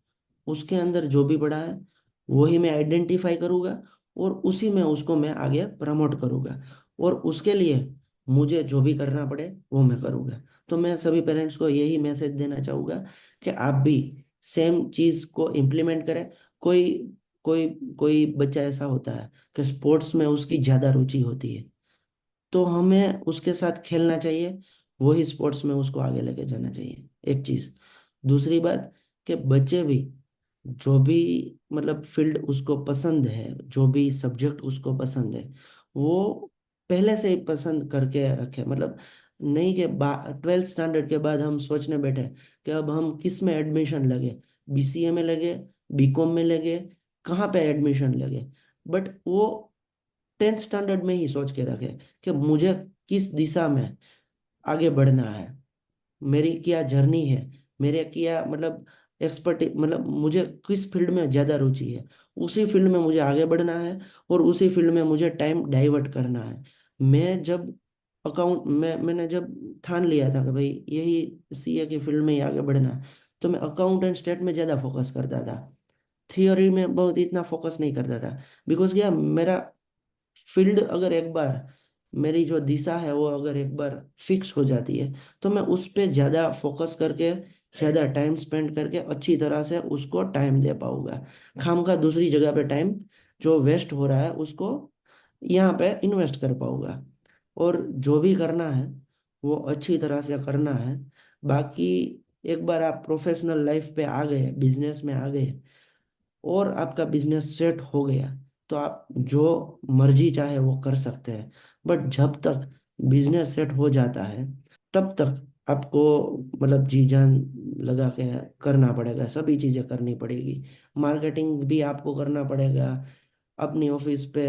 उसके अंदर जो भी पड़ा है वही मैं आइडेंटिफाई करूँगा, और उसी में उसको मैं आगे प्रमोट करूँगा। और उसके लिए मुझे जो भी करना पड़े वो मैं करूँगा। तो मैं सभी पेरेंट्स को यही मैसेज देना चाहूँगा कि आप भी सेम चीज़ को इम्प्लीमेंट करें। कोई कोई कोई बच्चा ऐसा होता है कि स्पोर्ट्स में उसकी ज़्यादा रुचि होती है, तो हमें उसके साथ खेलना चाहिए, वही स्पोर्ट्स में उसको आगे लेके जाना चाहिए, एक चीज़। दूसरी बात, कि बच्चे भी जो भी मतलब फील्ड उसको पसंद है, जो भी सब्जेक्ट उसको पसंद है, वो पहले से ही पसंद करके रखे। मतलब नहीं कि 12th स्टैंडर्ड के बाद हम सोचने बैठे कि अब हम किस में एडमिशन लगे, BCA में लगे, BCom में लगे, कहाँ पे एडमिशन लगे। बट वो 10th स्टैंडर्ड में ही सोच के रखे कि मुझे किस दिशा में आगे बढ़ना है, मेरी क्या जर्नी है, मेरे क्या मतलब एक्सपर्टी, मतलब मुझे किस फील्ड में ज़्यादा रुचि है, उसी फील्ड में मुझे आगे बढ़ना है, और उसी फील्ड में मुझे टाइम डाइवर्ट करना है। मैं जब मैंने जब ठान लिया था कि भाई यही CA की फील्ड में ही आगे बढ़ना है, तो मैं अकाउंट एंड स्टेट में ज़्यादा फोकस करता था, थियोरी में बहुत इतना फोकस नहीं करता था। बिकॉज क्या, मेरा फील्ड अगर एक बार, मेरी जो दिशा है वो अगर एक बार फिक्स हो जाती है, तो मैं उस पे ज़्यादा फोकस करके ज़्यादा टाइम स्पेंड करके अच्छी तरह से उसको टाइम दे पाऊंगा। खाम का दूसरी जगह पे टाइम जो वेस्ट हो रहा है उसको यहाँ पे इन्वेस्ट कर पाऊंगा। और जो भी करना है वो अच्छी तरह से करना है। बाकी एक बार आप प्रोफेशनल लाइफ पे आ गए, बिजनेस में आ गए और आपका बिजनेस सेट हो गया तो आप जो मर्जी चाहे वो कर सकते हैं। बट जब तक बिजनेस सेट हो जाता है तब तक आपको मतलब जी जान लगा के करना पड़ेगा, सभी चीज़ें करनी पड़ेगी। मार्केटिंग भी आपको करना पड़ेगा, अपनी ऑफिस पे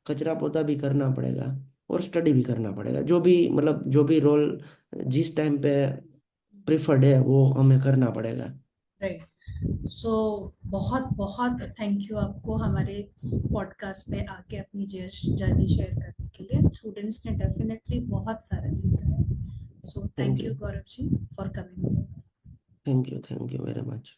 कचरा पोता भी करना पड़ेगा और स्टडी भी करना पड़ेगा। जो भी मतलब जो भी रोल जिस टाइम पे प्रिफर्ड है वो हमें करना पड़ेगा। राइट। सो बहुत बहुत थैंक यू आपको हमारे पॉडकास्ट पे आके अपनी जर्नी शेयर करने के लिए। स्टूडेंट्स ने डेफिनेटली बहुत सारा सीखा है। So thank thank you. You Gaurav ji for coming. Thank you very much.